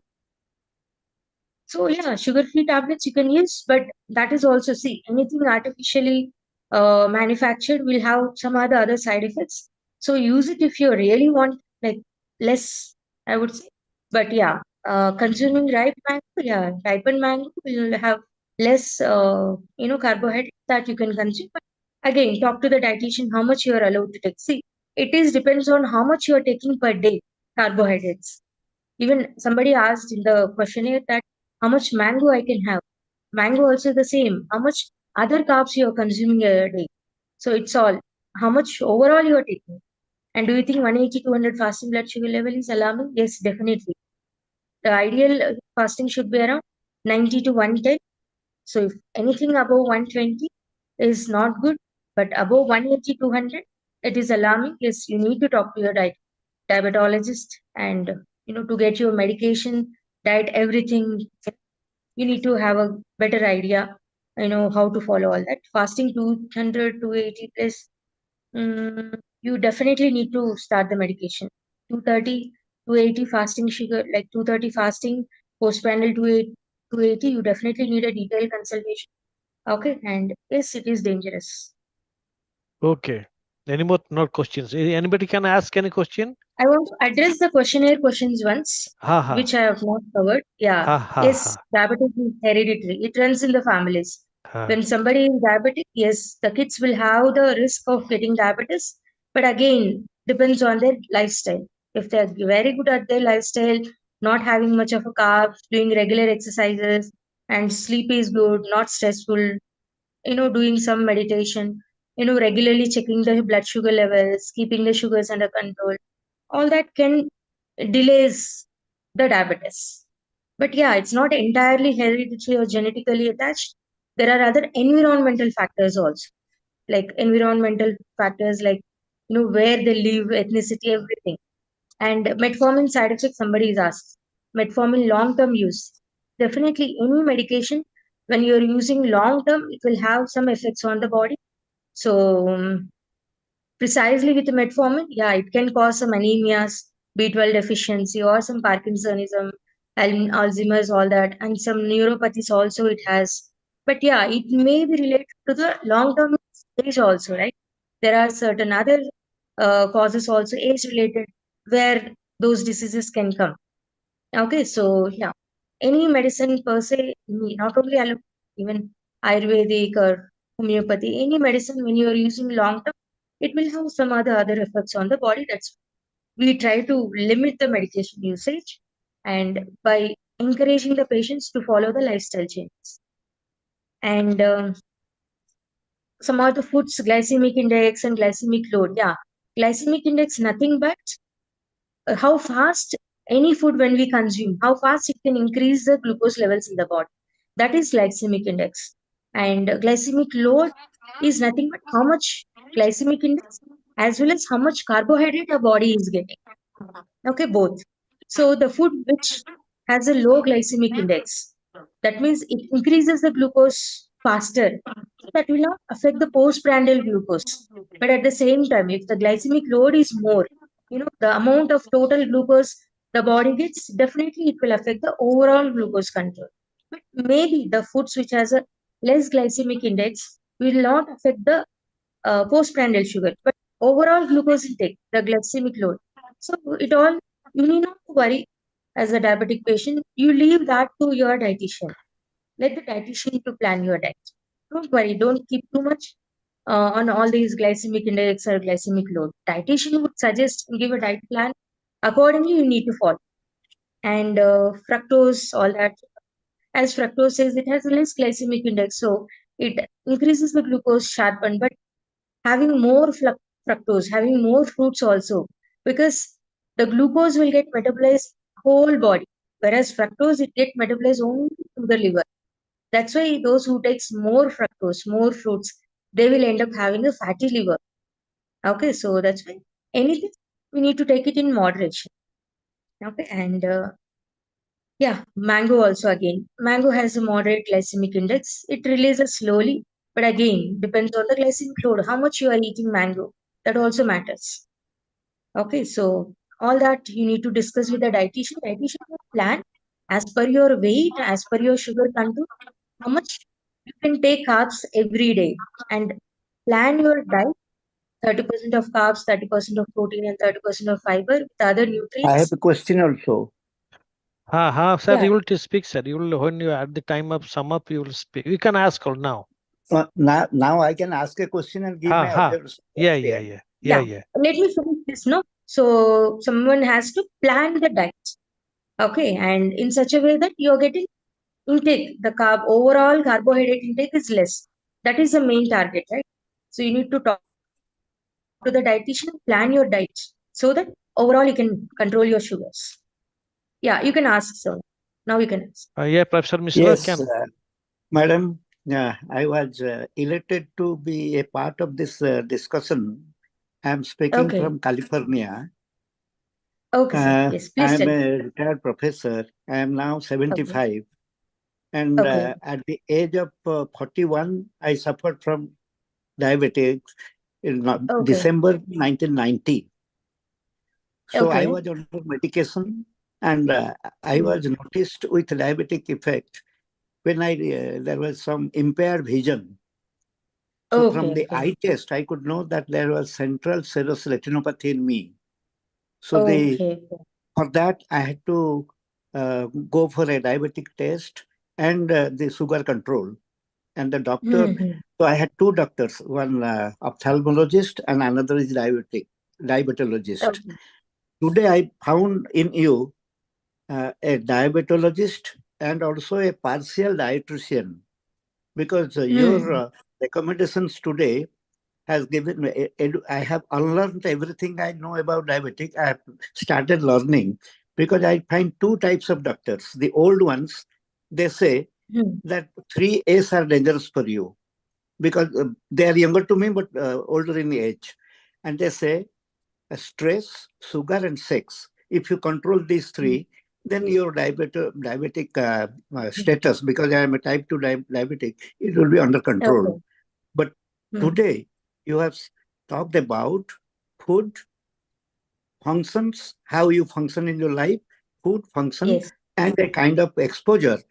So yeah, sugar-free tablets you can use, but that is also, see, anything artificially manufactured will have some other side effects. So use it if you really want, like, less, I would say. But yeah, consuming ripe mango, yeah, ripened mango will have less, carbohydrate that you can consume. But again, talk to the dietitian how much you are allowed to take. See, it is depends on how much you are taking per day carbohydrates. Even somebody asked in the questionnaire that how much mango I can have. Mango also the same. How much other carbs you are consuming a day. So it's all how much overall you are taking. And do you think 180, 200 fasting blood sugar level is alarming? Yes, definitely. The ideal fasting should be around 90 to 110. So if anything above 120 is not good, but above 180, 200, it is alarming. Yes, you need to talk to your diabetologist, and to get your medication, diet, everything. You need to have a better idea, how to follow all that. Fasting 200, 280 plus, you definitely need to start the medication. 230, 280 fasting sugar, like 230 fasting, postprandial 280, you definitely need a detailed consultation. Okay, and yes, it is dangerous. Okay. Any more questions? Anybody can ask any question? I want to address the questionnaire questions once, Ha ha. which I have not covered. Yeah. Ha ha Yes, ha. diabetes is hereditary. It runs in the families. ha. When somebody is diabetic, yes, the kids will have the risk of getting diabetes. But again, depends on their lifestyle. If they're very good at their lifestyle, not having much of a carbs, doing regular exercises, and sleep is good, not stressful, doing some meditation, regularly checking the blood sugar levels, keeping the sugars under control, all that can delays the diabetes. But yeah, it's not entirely hereditary or genetically attached. There are other environmental factors also, like environmental factors like where they live, ethnicity, everything. And metformin side effects, somebody is asked. Metformin long-term use. Definitely any medication, when you're using long-term, it will have some effects on the body. So precisely with metformin, yeah, it can cause some anemias, B12 deficiency, or some Parkinsonism, Alzheimer's, all that, and some neuropathies also it has. But yeah, it may be related to the long-term age also, right? There are certain other causes also age-related where those diseases can come. Okay, so yeah, any medicine per se, not only allopathy, even Ayurvedic or homeopathy, any medicine when you are using long term, it will have some other effects on the body. That's we try to limit the medication usage, and by encouraging the patients to follow the lifestyle changes. And some other foods, glycemic index and glycemic load. Yeah, glycemic index nothing but how fast any food when we consume, how fast it can increase the glucose levels in the body. That is glycemic index. And glycemic load is nothing but how much glycemic index as well as how much carbohydrate our body is getting. Okay, both. So the food which has a low glycemic index, that means it increases the glucose faster. That will not affect the postprandial glucose. But at the same time, if the glycemic load is more, the amount of total glucose the body gets, definitely it will affect the overall glucose control. But maybe the foods which has a less glycemic index will not affect the postprandial sugar, but overall glucose intake, the glycemic load. So it all, you need not to worry as a diabetic patient. You leave that to your dietitian. Let the dietitian to plan your diet. Don't worry, don't keep too much on all these glycemic index or glycemic load. Dietitian would suggest and give a diet plan. Accordingly, you need to follow. And fructose, all that. As fructose says, it has less glycemic index, so it increases the glucose sharpen, but having more fructose, having more fruits also, because the glucose will get metabolized whole body, whereas fructose it get metabolized only to the liver. That's why those who takes more fructose, more fruits, they will end up having a fatty liver. Okay, so that's why anything we need to take it in moderation. Okay, and yeah, mango also again. Mango has a moderate glycemic index. It releases slowly, but again depends on the glycemic load. How much you are eating mango, that also matters. Okay, so all that you need to discuss with the dietitian. Dietitian will plan as per your weight, as per your sugar content, how much you can take carbs every day, and plan your diet 30% of carbs, 30% of protein, and 30% of fiber with other I have nutrients. a question also. Sir, Yeah, you will speak, sir. You will, when you at the time of sum up, you will speak. You can ask all now. Now I can ask a question and give my observation. Yeah. yeah. Let me finish this, no? So someone has to plan the diet, okay, and in such a way that you're getting intake, the overall carbohydrate intake is less. That is the main target, right? So you need to talk to the dietitian, plan your diet so that overall you can control your sugars. Yeah, you can ask, sir. Now you can ask. Yeah, Professor Mishra Yes, can. Madam, I was elated to be a part of this discussion. I'm speaking Okay. from California. Okay, sir. Yes, please I'm tell. a retired professor. I am now 75. And Okay. at the age of 41, I suffered from diabetes in Okay. December 1990. So I Okay. was on medication, and I was noticed with diabetic effect when there was some impaired vision. So from the Okay. eye test, I could know that there was central serous retinopathy in me. So Okay. for that, I had to go for a diabetic test and the sugar control. And the doctor, so I had two doctors, one ophthalmologist and another is diabetologist. Okay. Today I found in you a diabetologist and also a partial dietitian, because your recommendations today has given me, I have unlearned everything I know about diabetic. I have started learning because I find two types of doctors. The old ones, they say that 3 A's are dangerous for you because they are younger to me but older in age. And they say stress, sugar, and sex. If you control these three, then your diabetic status, because I am a type 2 diabetic, it will be under control. Okay. But today, you have talked about food functions, how you function in your life, food function, Yes. and a kind of exposure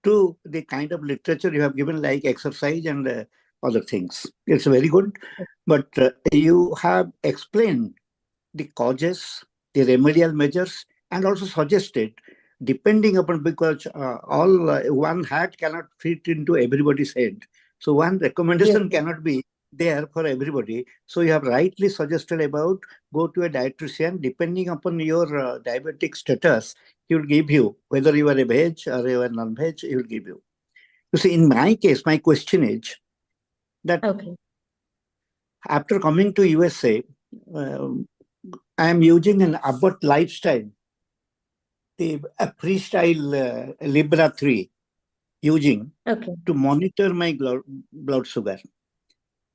to the kind of literature you have given, like exercise and other things. It's very good. But you have explained the causes, the remedial measures, and also suggested, depending upon, because one hat cannot fit into everybody's head. So one recommendation cannot be there for everybody. So you have rightly suggested about go to a dietitian, depending upon your diabetic status, he will give you, whether you are a veg or you are non-veg, he will give you. You see, in my case, my question is that after coming to USA, I am using an Abbott lifestyle, the Freestyle Libra 3, using to monitor my blood sugar.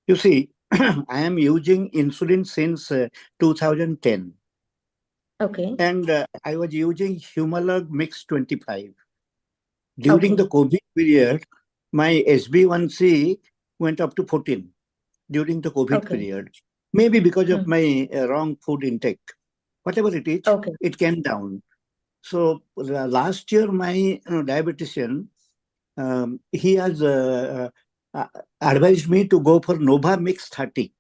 You see, I am using insulin since 2010. Okay. And I was using Humalog Mix 25. During the COVID period, my SB1C went up to 14 during the COVID period. Maybe because of my wrong food intake. Whatever it is, it came down. So last year, my dietitian, he has advised me to go for Nova Mix 30.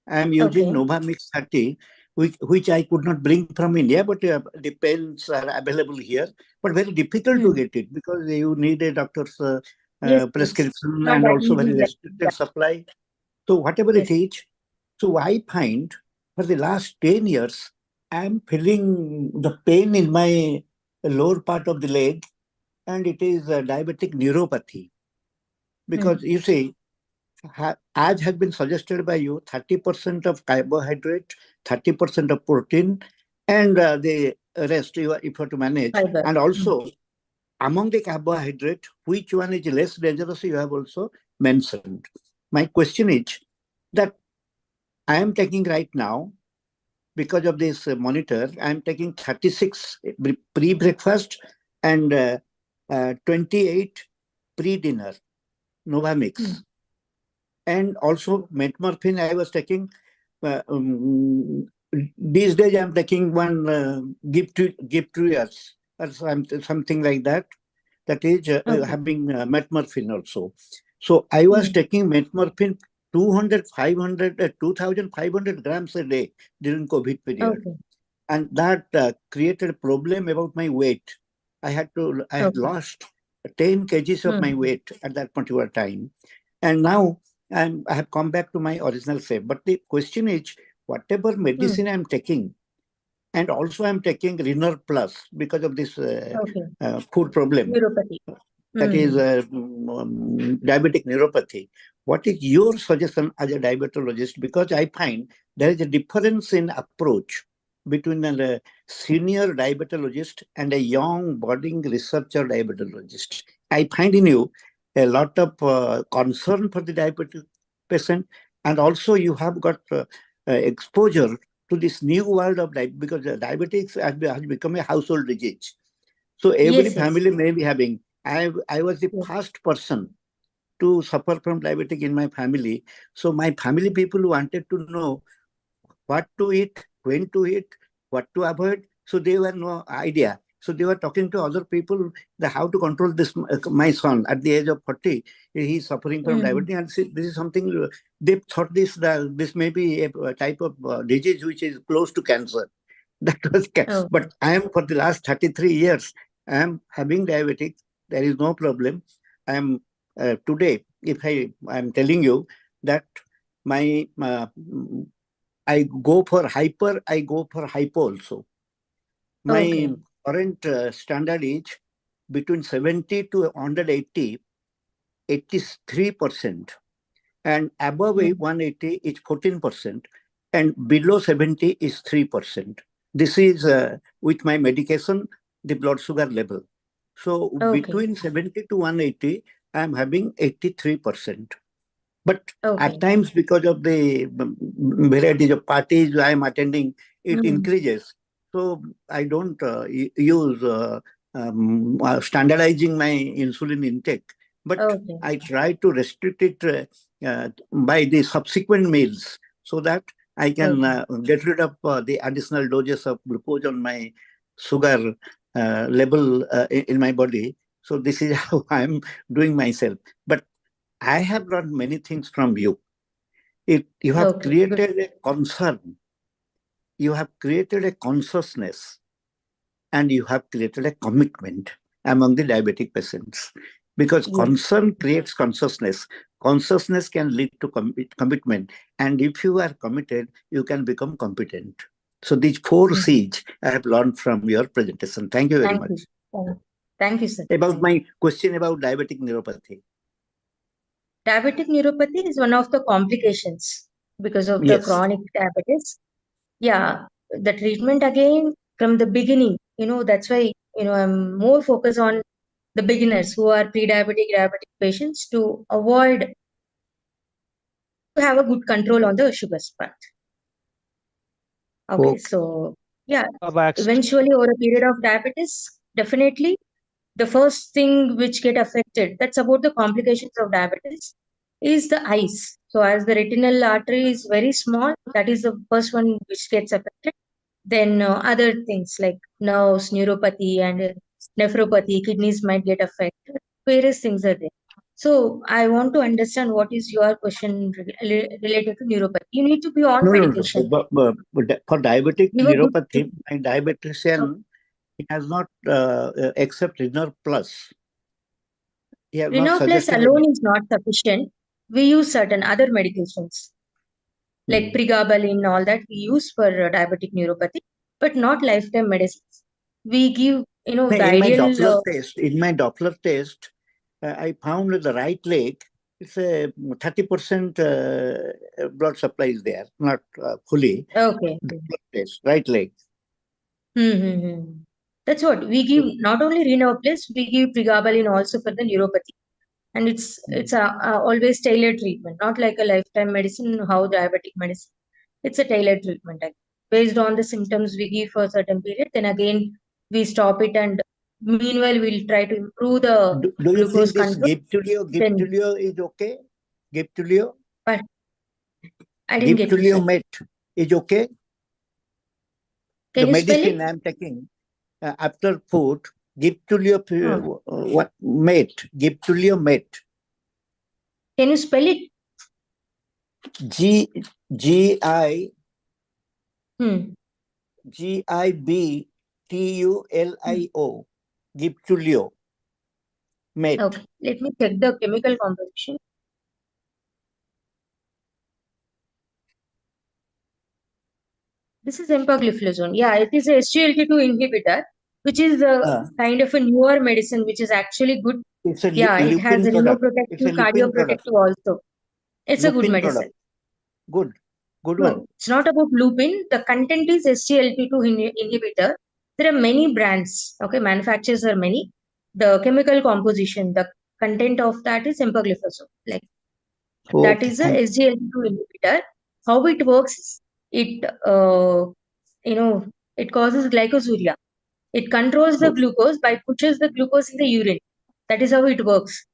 I am using Nova Mix 30, which I could not bring from India, but the pens are available here. But very difficult to get it because you need a doctor's prescription and also very restricted supply. So whatever it is, so I find for the last 10 years, I'm feeling the pain in my lower part of the leg, and it is diabetic neuropathy. Because you see, as has been suggested by you, 30% of carbohydrate, 30% of protein, and the rest if you have to manage. Fiber. And also, among the carbohydrate, which one is less dangerous, you have also mentioned. My question is that I am taking right now, because of this monitor, I am taking 36 pre-breakfast and 28 pre-dinner, Novamix. And also metmorphin I was taking. These days I'm taking one Giptrias or something like that. That is having metmorphin also. So I was taking metmorphin 2,500 grams a day during COVID period. And that created a problem about my weight. I had lost 10 kgs of my weight at that particular time. And now I have come back to my original shape. But the question is, whatever medicine I'm taking, and also I'm taking Renor Plus because of this food problem. Neuropathy. That is diabetic neuropathy. What is your suggestion as a diabetologist? Because I find there is a difference in approach between a senior diabetologist and a young budding researcher diabetologist. I find in you a lot of concern for the diabetic patient, and also you have got exposure to this new world of diabetes, because diabetics has become a household disease. So every family may be having. I was the first person to suffer from diabetic in my family. So my family people wanted to know what to eat, when to eat, what to avoid. So they were no idea. So they were talking to other people that how to control this. My son at the age of 40, he is suffering from diabetes, and this is something they thought this may be a type of disease which is close to cancer. That was but I am for the last 33 years. I am having diabetic. There is no problem. I am today. If I am telling you that my I go for hyper, I go for hypo also. My current standard is between 70 to 180, 83%, and above 180 is 14%, and below 70 is 3%. This is with my medication, the blood sugar level. So between 70 to 180, I am having 83%. But at times, because of the varieties of parties I am attending, it increases. So I don't use standardizing my insulin intake, but I try to restrict it by the subsequent meals so that I can get rid of the additional doses of glucose on my sugar level in my body. So this is how I'm doing myself. But I have learned many things from you. You have created a concern, you have created a consciousness, and you have created a commitment among the diabetic patients. Because concern creates consciousness. Consciousness can lead to commitment. And if you are committed, you can become competent. So these 4 C's I have learned from your presentation. Thank you very much. Thank you, sir. About my question about diabetic neuropathy. Diabetic neuropathy is one of the complications because of the chronic diabetes. Yeah, the treatment again from the beginning, that's why, I'm more focused on the beginners who are pre-diabetic, diabetic patients to avoid, to have a good control on the sugar part. So yeah, eventually over a period of diabetes, definitely the first thing which get affected, that's about the complications of diabetes, is the eyes. So as the retinal artery is very small, that is the first one which gets affected. Then other things like nerves, neuropathy, and nephropathy, kidneys might get affected. Various things are there. So I want to understand what is your question related to neuropathy. You need to be on medication. But for diabetic neuropathy, my dietitian has not accepted Renor Plus. Renor Plus alone is not sufficient. We use certain other medications like pregabalin, all that we use for diabetic neuropathy, but not lifetime medicines. We give, the in ideal. In my Doppler test, I found the right leg it's a 30% blood supply is there, not fully. Okay. The blood test, right leg. That's what we give. Not only Renoplus, we give pregabalin also for the neuropathy, and it's a always tailored treatment, not like a lifetime medicine. How diabetic medicine, it's a tailored treatment. Based on the symptoms we give for a certain period, then again we stop it, and meanwhile we'll try to improve the Do you glucose think this control. Then, Gibtulio is okay? Gibtulio? but I didn't get you, Gibtulio sir. met is okay? Can The you spell medicine it? I'm taking after food, Gibtulio what met? Gibtulio met. Can you spell it? Gibtulio Gibtulio met. Okay, let me check the chemical composition. This is empagliflozin. Yeah, it is a SGLT2 inhibitor, which is a kind of a newer medicine, which is actually good. It's a Yeah, it has lupin product. It's a renoprotective, lupin product. cardioprotective also. It's a good Lupin medicine. product. Good No, one. it's not about lupin. The content is SGLT2 inhibitor. There are many brands. Okay, manufacturers are many. The chemical composition, the content of that is empagliflozin. Like that Okay, is a thank you. SGLT2 inhibitor. How it works? It it causes glycosuria. It controls the Okay. glucose by pushes the glucose in the urine. That is how it works.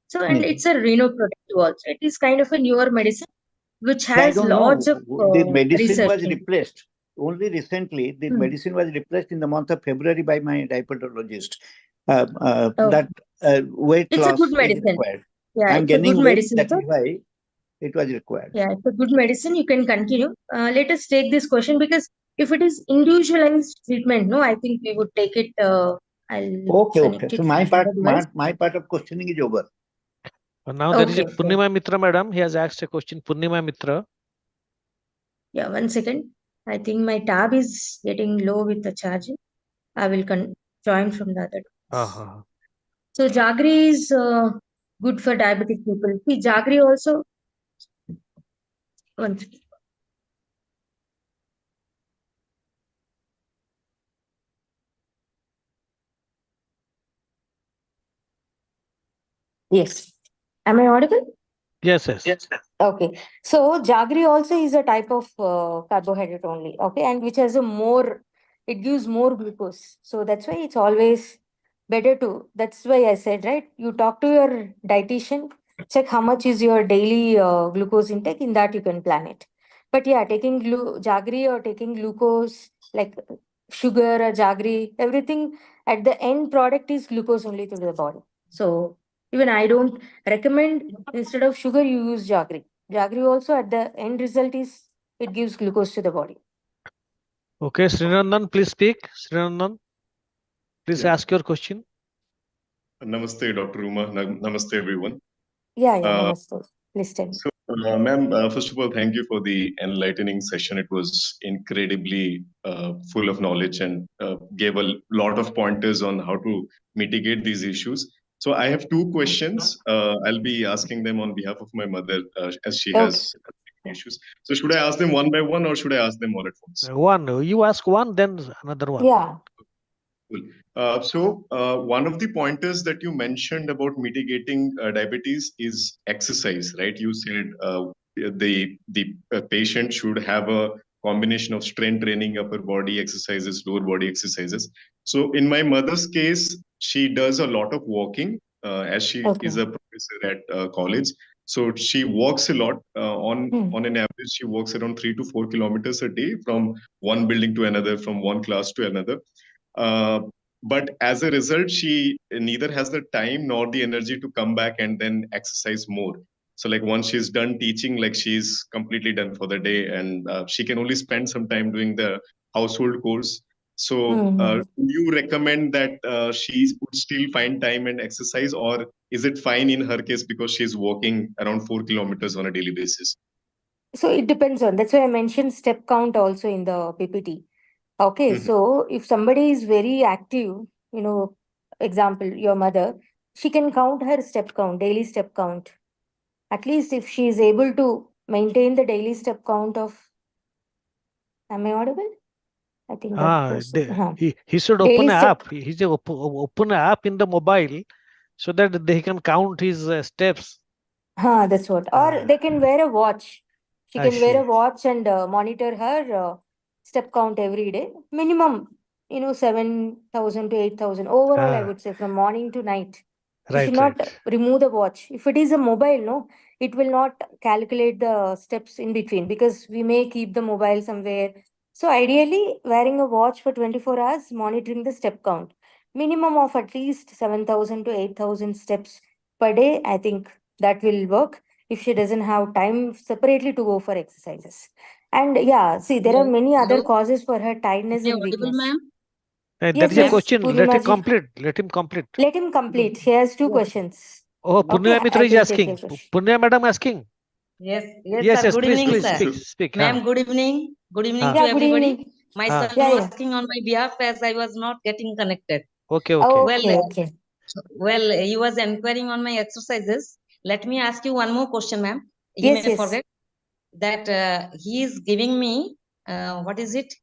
So, and it's a renoprotective also. It is kind of a newer medicine which I has don't know. lots of The medicine research was in it. replaced. Only recently, the medicine was replaced in the month of February by my diabetologist. That weight It's a loss good is medicine. required. Yeah, I'm it's a gaining good weight. medicine. That So, is why it was required. yeah, it's a good medicine. You can continue. Let us take this question because if it is individualized treatment, no, I think we would take it. I'll Okay. connect So it my from the device. my part of questioning is over. Now there is a Okay. Purnima Mitra, madam. He has asked a question. Purnima Mitra. Yeah, 1 second. I think my tab is getting low with the charging. I will join from the other device. So Jaggery is good for diabetic people. See, Jaggery also. 1 second. Yes. Am I audible? Yes. Okay. So Jaggery also is a type of carbohydrate only. Okay. And which has it gives more glucose. So that's why it's always better to, that's why I said, right? You talk to your dietitian, check how much is your daily glucose intake. In that you can plan it. But yeah, taking Jaggery or taking glucose, like sugar or Jaggery, everything at the end product is glucose only to the body. So even I don't recommend instead of sugar you use Jaggery. Jaggery also at the end result is it gives glucose to the body. Okay, Srinandan, please speak. Srinandan, please ask your question. Namaste, Dr. Uma. Namaste, everyone. Yeah, namaste. Please tell me. So, ma'am, first of all, thank you for the enlightening session. It was incredibly full of knowledge and gave a lot of pointers on how to mitigate these issues. So I have two questions. I'll be asking them on behalf of my mother as she has issues. So should I ask them one by one or should I ask them all at once? One. You ask one, then another one. Yeah. Cool. One of the pointers that you mentioned about mitigating diabetes is exercise, right? You said the patient should have a combination of strength training, upper body exercises, lower body exercises. So in my mother's case, she does a lot of walking as she is a professor at college. So she walks a lot. On an average, she walks around 3 to 4 kilometers a day from one building to another, from one class to another. But as a result, she neither has the time nor the energy to come back and then exercise more. So like once she's done teaching, like she's completely done for the day and she can only spend some time doing the household chores. So do you recommend that she would still find time and exercise, or is it fine in her case because she's walking around 4 kilometers on a daily basis? So it depends on, that's why I mentioned step count also in the PPT. Okay, so if somebody is very active, example, your mother, she can count her step count, daily step count. At least if she is able to maintain the daily step count of, am I audible? I think that was, he should open daily an step. app. He should open an app in the mobile so that they can count his steps. That's what. Or they can wear a watch. She I can wear a see. watch and monitor her step count every day. Minimum, 7,000 to 8,000. Overall, I Ah, would say from morning to night. You should right, not right. remove the watch. If it is a mobile, no, it will not calculate the steps in between because we may keep the mobile somewhere. So ideally, wearing a watch for 24 hours, monitoring the step count. Minimum of at least 7,000 to 8,000 steps per day, I think that will work if she doesn't have time separately to go for exercises. And yeah, see, there are Hello. many other Hello. causes for her tiredness Am I and audible, weakness. ma'am? That Yes, is a yes, question. Let him Purnima ji. complete. Let him complete. Let him complete. He has two questions. Oh, Okay, Punya Mitra I is can take your asking. question. Punya madam asking. Yes, Yes, sir. yes. Good Please, evening, please sir. speak. Speak. Ma'am, good evening. Good evening to Yeah, good everybody. evening. My Ah. son Yeah, was yeah. asking on my behalf as I was not getting connected. Okay, okay. Okay. Well, he was inquiring on my exercises. Let me ask you one more question, ma'am. He Yes, may yes. forget that he is giving me, what is it?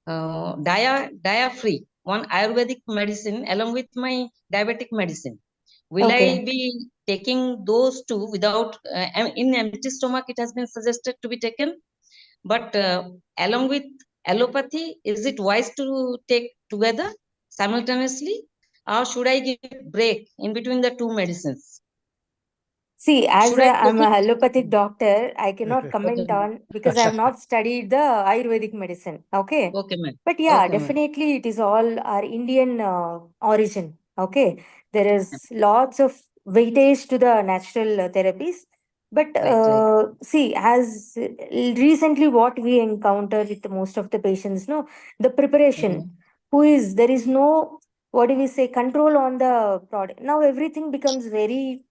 Dia-free, one Ayurvedic medicine along with my diabetic medicine. Will Okay. I be taking those two without, in empty stomach, it has been suggested to be taken, but along with allopathy, is it wise to take together simultaneously, or should I give break in between the two medicines? See, as Should I I'm take a it? allopathic doctor, I cannot comment Okay, on because I have not studied the Ayurvedic medicine. Okay. okay, ma'am. But yeah, Okay, ma'am. definitely it is all our Indian origin. Okay. There is lots of weightage to the natural therapies. But Right. see, as recently what we encounter with most of the patients, no, the preparation, there is no, what do we say, control on the product. Now everything becomes very,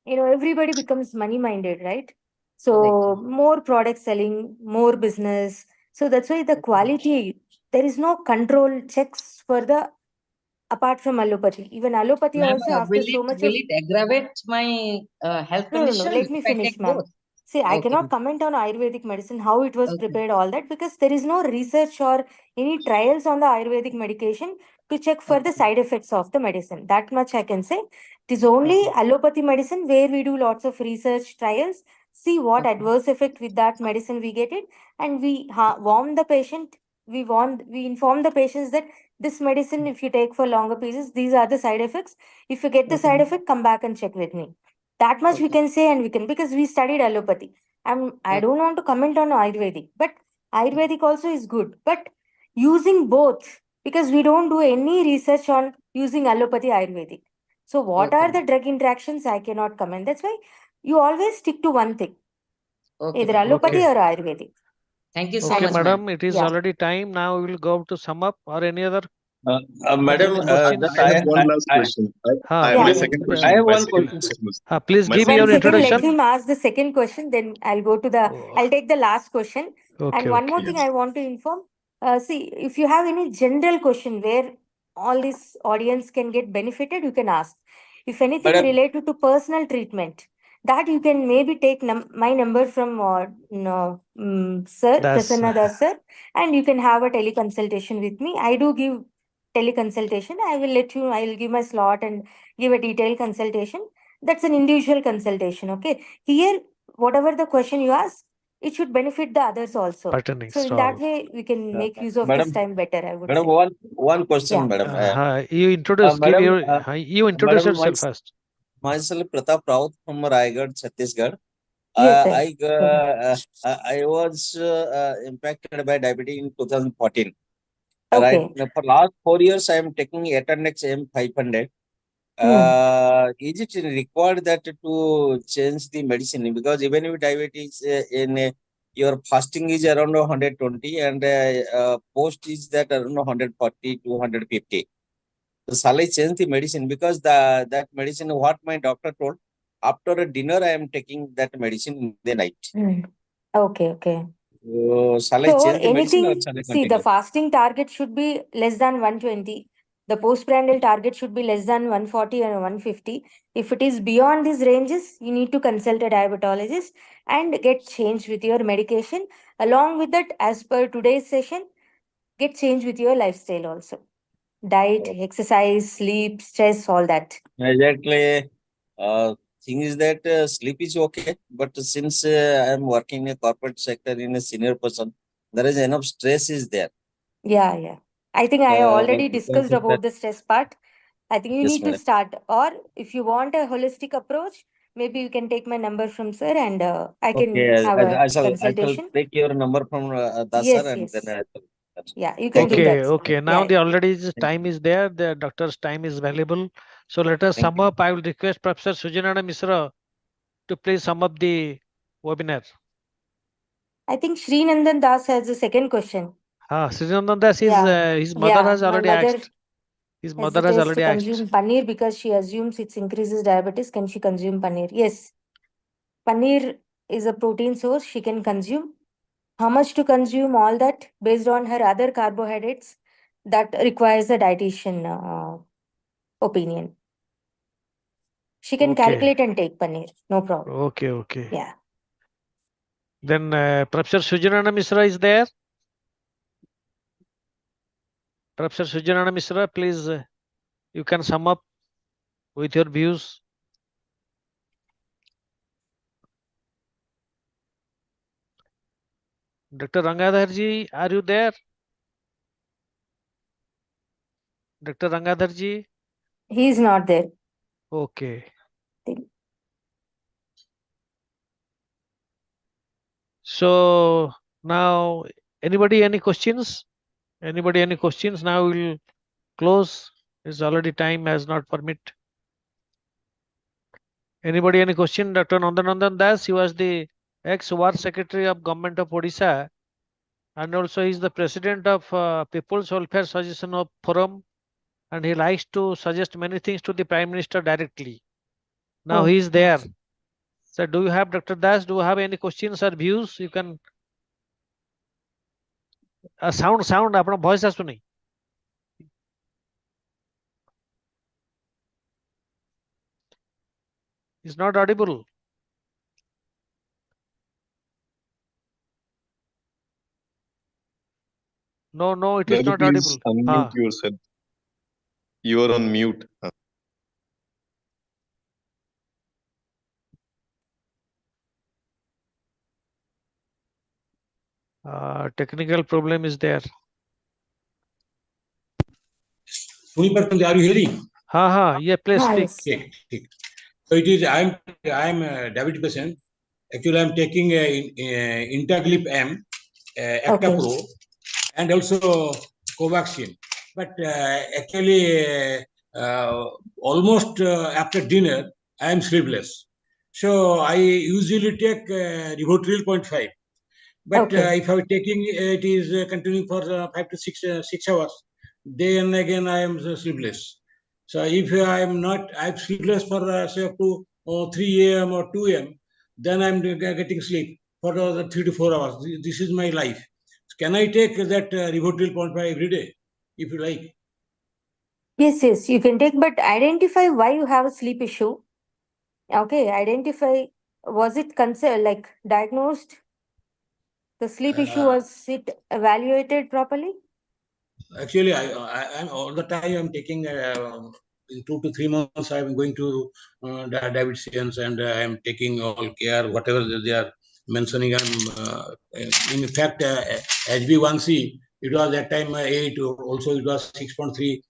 everybody becomes money minded, right? So more product selling, more business. So that's why the quality, there is no control checks for the, apart from allopathy. Even allopathy Ma'am, also, after so much will of, it aggravate my health no, condition let me if I finish, take ma'am. both? See, I Okay. cannot comment on Ayurvedic medicine, how it was Okay. prepared, all that, because there is no research or any trials on the Ayurvedic medication to check for the side effects of the medicine. That much I can say. It is only allopathy medicine where we do lots of research trials, see what adverse effect with that medicine we get it, and we warn the patient. We inform the patients that this medicine, if you take for longer pieces, these are the side effects. If you get the side effect, come back and check with me. That much we can say, and we can, because we studied allopathy. I don't want to comment on Ayurvedic, but Ayurvedic also is good. But using both, because we don't do any research on using allopathy Ayurvedic. So what are the drug interactions? I cannot comment. That's why you always stick to one thing, either allopathy or Ayurvedic. Thank you so Okay, much, ma'am. madam. It is Yeah. already time. Now we will go to sum up or any other Madam, questions. I have one last question. I have Yeah, my yeah. second I question. have My one second question, sir. question was Please my give me One your second second, let introduction. him ask the second question, then I'll go to the, Oh, I'll take the last question. okay, And one more okay. thing I want to inform. See, if you have any general question where all this audience can get benefited, you can ask. If anything Madam, related to personal treatment, that you can maybe take my number from Sir That's Prasanna Das sir, and you can have a teleconsultation with me. I do give teleconsultation. I will give my slot and give a detailed consultation. That's an individual consultation. Okay. Here, whatever the question you ask, it should benefit the others also. pertaining So in that stall. way, we can make use of this Madam, time better, I would Madam, say. one question, Yeah. madam. You introduce. Give Madam, your. You introduce madam, yourself first. myself Pratap Raut from Raigad, Chhattisgarh. Yes, sir. I was impacted by diabetes in 2014. Okay. Right. For last 4 years, I am taking Eternix M500. Is it required that to change the medicine? Because even if diabetes your fasting is around 120 and post is that around 140 to 150. So shall I change the medicine? Because that medicine, what my doctor told, after a dinner I am taking that medicine in the night. Okay. So shall I So change the medicine or anything, shall I see, the continue? fasting target should be less than 120. The postprandial target should be less than 140 and 150. If it is beyond these ranges, you need to consult a diabetologist and get changed with your medication. Along with that, as per today's session, get changed with your lifestyle also. Diet, exercise, sleep, stress, all that. Exactly. Thing is that sleep is okay, but since I am working in a corporate sector in a senior person, there is enough stress is there. Yeah. I think I already discussed about the stress part. I think you Yes, need to madam. start. Or if you want a holistic approach, maybe you can take my number from sir and I can Okay, have a I shall consultation. take your number from Das Yes, sir, and yes. then I will. Yeah, you can do Okay, that. okay. Now Yeah. the already time is there. The doctor's time is valuable. So let us Thank sum up. I will request Professor Sujanana Misra to please sum up the webinar. I think Sri Nandan Das has a second question. Sujanana Das is Yeah. his mother has My already mother asked. His mother has hesitates to already asked. consume paneer because she assumes it increases diabetes. Can she consume paneer? Yes. Paneer is a protein source she can consume. How much to consume, all that based on her other carbohydrates, that requires a dietitian opinion. She can Okay. calculate and take paneer, no problem. Okay. Yeah. Then Professor Sujanana Misra is there. Professor Sujanana Misra, please, you can sum up with your views. Dr. Rangadharji, are you there? Dr. Rangadharji? He is not there. Okay. So now, anybody any questions? Anybody any questions? Now we'll close. It's already time has not permit. Anybody any question? Dr. Nandanandan Das, he was the ex-War Secretary of Government of Odisha, and also he's the president of People's Welfare Suggestion of Forum, and he likes to suggest many things to the Prime Minister directly. Now he is there. So do you have, Dr. Das, do you have any questions or views? You can sound आपना voice आसुनी. It's not audible. No, it is Babu, not please audible. unmute yourself. You are on mute. Technical problem is there. Are you hearing? Yeah, please speak. Okay. So it is, I am a diabetic patient. Actually, I am taking Intaglip M, Acta Pro, and also Covaxin. But actually, almost after dinner, I am sleepless. So I usually take Rivotril 0.5. But if I am taking it is continuing for 5 to 6 hours, then again I am sleepless. So if I am not, I'm sleepless for say up to 3 a.m. or 2 a.m., then I'm getting sleep for 3 to 4 hours. This is my life. Can I take that Rivotril 0.5 every day, if you like? Yes, you can take, but identify why you have a sleep issue. Okay, identify, was it like diagnosed? The sleep issue, was it evaluated properly? Actually, I'm all the time I'm taking in 2 to 3 months I'm going to dietitians and I'm taking all care whatever they are mentioning. In fact HB1C it was that time 8, also it was 6.3,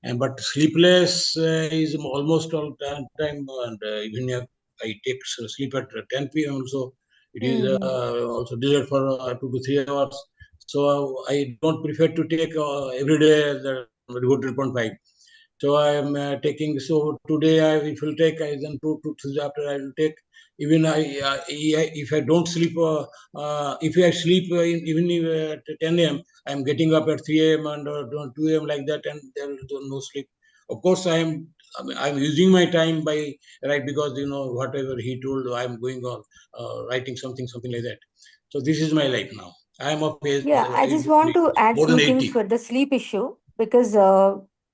and but sleepless is almost all time, and even if I take sleep at 10 p.m. also it is also delayed for 2 to 3 hours. So I don't prefer to take every day the Rivotril 0.5. So I am taking. So today I will take. Then 2 to after I will take. Even if I don't sleep, if I sleep even at 10 a.m., I am getting up at 3 a.m. and 2 a.m. like that, and there is no sleep. Of course, I'm using my time by right, because whatever he told, I'm going on writing something like that. So this is my life now. I am of age. Yeah, I just want to add more than few things 80. for the sleep issue, because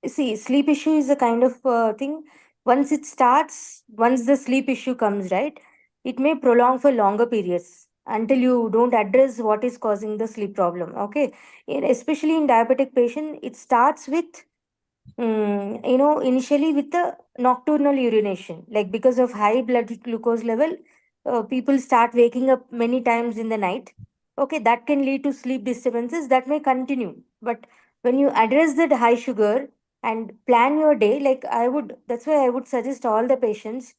See, sleep issue is a kind of thing. Once it starts, once the sleep issue comes, right, it may prolong for longer periods until you don't address what is causing the sleep problem. Okay, especially in diabetic patient, it starts with initially with the nocturnal urination, like because of high blood glucose level, people start waking up many times in the night. Okay, that can lead to sleep disturbances that may continue. But when you address that high sugar and plan your day, like that's why I would suggest all the patients,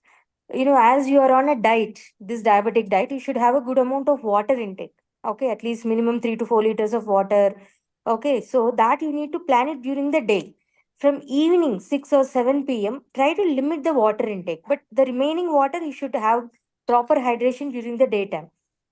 as you are on a diet, this diabetic diet, you should have a good amount of water intake. Okay, at least minimum 3 to 4 liters of water. Okay, so that you need to plan it during the day. From evening 6 or 7 p.m., try to limit the water intake. But the remaining water, you should have proper hydration during the daytime.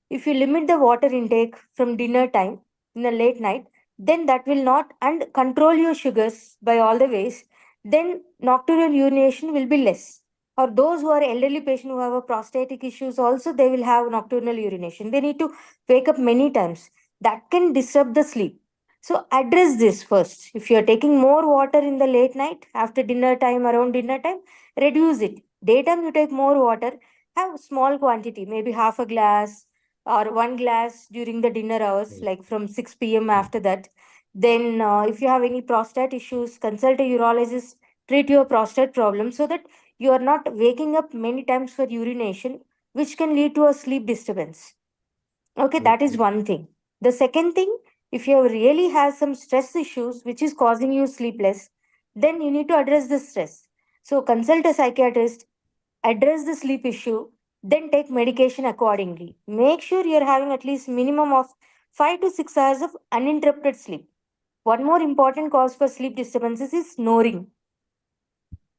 If you limit the water intake from dinner time in the late night, then that will not, and control your sugars by all the ways, then nocturnal urination will be less. Or those who are elderly patient who have a prostatic issues also, they will have nocturnal urination. They need to wake up many times. That can disturb the sleep. So address this first. If you are taking more water in the late night, after dinner time, around dinner time, reduce it. Daytime you take more water, have small quantity, maybe half a glass or 1 glass during the dinner hours, like from 6 p.m. after that. Then if you have any prostate issues, consult a urologist, treat your prostate problem so that you are not waking up many times for urination, which can lead to a sleep disturbance. Okay, that is one thing. The second thing, if you really have some stress issues which is causing you sleepless, then you need to address the stress. So consult a psychiatrist, address the sleep issue, then take medication accordingly. Make sure you're having at least minimum of 5 to 6 hours of uninterrupted sleep. One more important cause for sleep disturbances is snoring.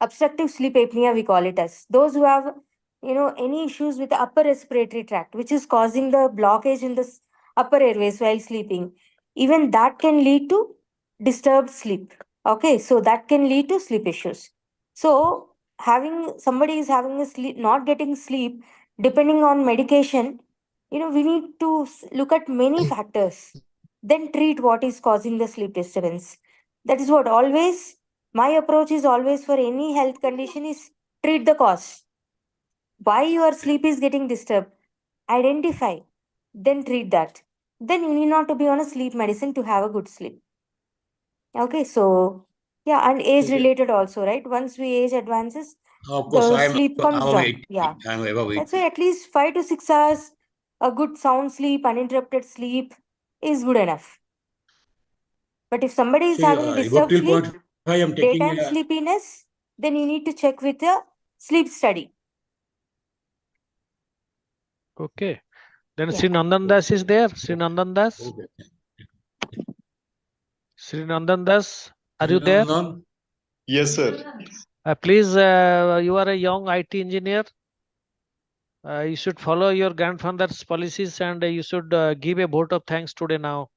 Obstructive sleep apnea, we call it as. Those who have any issues with the upper respiratory tract, which is causing the blockage in the upper airways while sleeping, even that can lead to disturbed sleep. Okay, so that can lead to sleep issues. So having somebody is having a sleep, not getting sleep, depending on medication, we need to look at many factors, then treat what is causing the sleep disturbance. That is what always my approach is, always for any health condition, is treat the cause. Why your sleep is getting disturbed, identify, then treat that. Then you need not to be on a sleep medicine to have a good sleep. Okay, so yeah, and age related also, right? Once we age advances, Of course, the sleep comes above down. 80. Yeah, I'm above 80. that's why at least 5 to 6 hours, a good sound sleep, uninterrupted sleep is good enough. But if somebody is See, having above disturbed till sleep, 0.5, I'm taking daytime sleepiness, then you need to check with a sleep study. Okay. Then Yeah. Sri Nandan Das is there. Sri Nandan Das. Okay. Sri Nandan Das, are you there? Yes, sir. Please, you are a young IT engineer. You should follow your grandfather's policies, and you should give a vote of thanks today now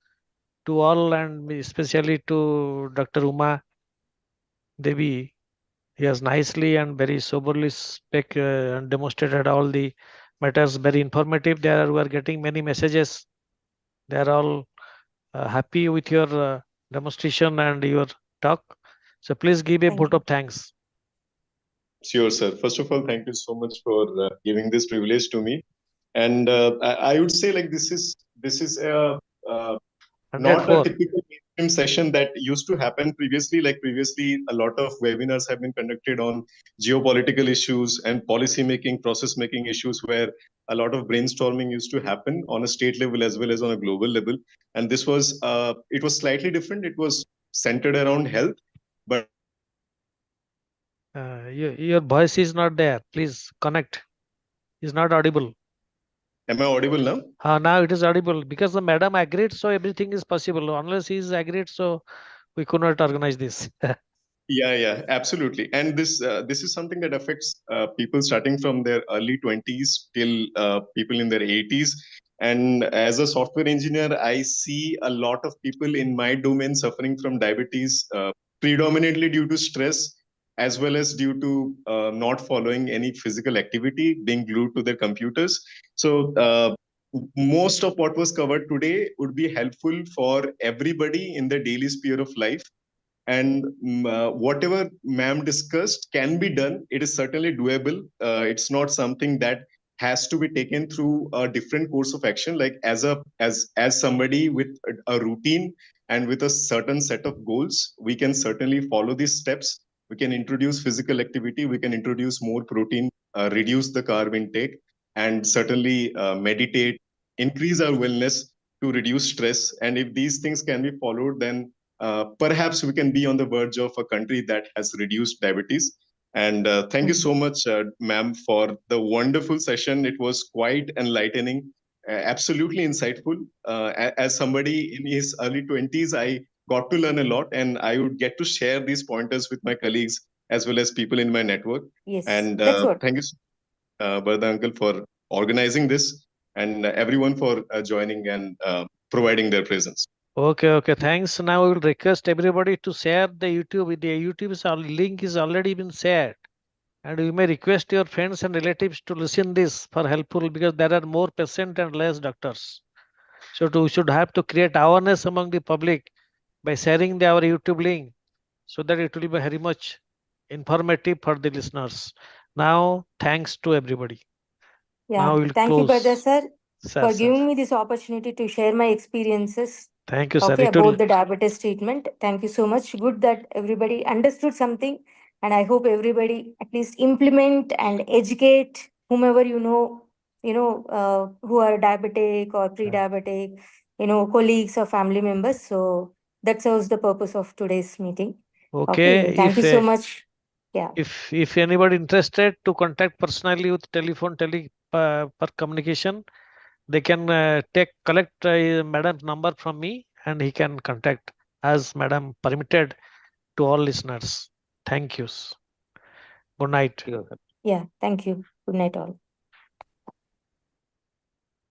to all, and especially to Dr. Uma Devi. He has nicely and very soberly and demonstrated all the matters, very informative. We are getting many messages. They are all happy with your demonstration and your talk. So please give a Thank vote you. of thanks. Sure, sir. First of all, thank you so much for giving this privilege to me. And I would say, like, this is a not a 104. typical mainstream session that used to happen previously. Like previously, a lot of webinars have been conducted on geopolitical issues and policy making, process making issues, where a lot of brainstorming used to happen on a state level as well as on a global level. And this was it was slightly different. It was centered around health, but Your voice is not there. Please connect. It's not audible. am I audible now? Now it is audible because the madam agreed, so everything is possible. Unless he is agreed, so we could not organize this. Yeah, absolutely. And this is something that affects people starting from their early 20s till people in their 80s. And as a software engineer, I see a lot of people in my domain suffering from diabetes, predominantly due to stress, as well as due to not following any physical activity, being glued to their computers. So most of what was covered today would be helpful for everybody in the daily sphere of life. and whatever ma'am discussed can be done. It is certainly doable. It's not something that has to be taken through a different course of action. Like as somebody with a routine and with a certain set of goals, we can certainly follow these steps. We can introduce physical activity. We can introduce more protein, reduce the carb intake, and certainly meditate, increase our wellness to reduce stress. And if these things can be followed, then perhaps we can be on the verge of a country that has reduced diabetes. And thank you so much, ma'am, for the wonderful session. It was quite enlightening, absolutely insightful. As somebody in his early 20s, I got to learn a lot, and I would get to share these pointers with my colleagues as well as people in my network. Yes, And that's what. thank you, Barada uncle, for organizing this, and everyone for joining and providing their presence. Okay. Thanks. Now we will request everybody to share the YouTube. The YouTube's link is already been shared. And you may request your friends and relatives to listen this for helpful, because there are more patients and less doctors. So we should have to create awareness among the public by sharing our YouTube link, so that it will be very much informative for the listeners. Now, thanks to everybody. Yeah, Now we'll thank you, Barada close. sir, Sir, for sir. giving me this opportunity to share my experiences. Thank you, sir. Okay, It will, about the diabetes treatment. Thank you so much. Good that everybody understood something, and I hope everybody at least implement and educate whomever who are diabetic or pre-diabetic, colleagues or family members. So that serves the purpose of today's meeting. Okay, thank you so much. Yeah. if anybody interested to contact personally with telephone per communication, they can collect madam's number from me, and he can contact as madam permitted to all listeners. Thank you. Good night. Yeah, thank you. Good night, all.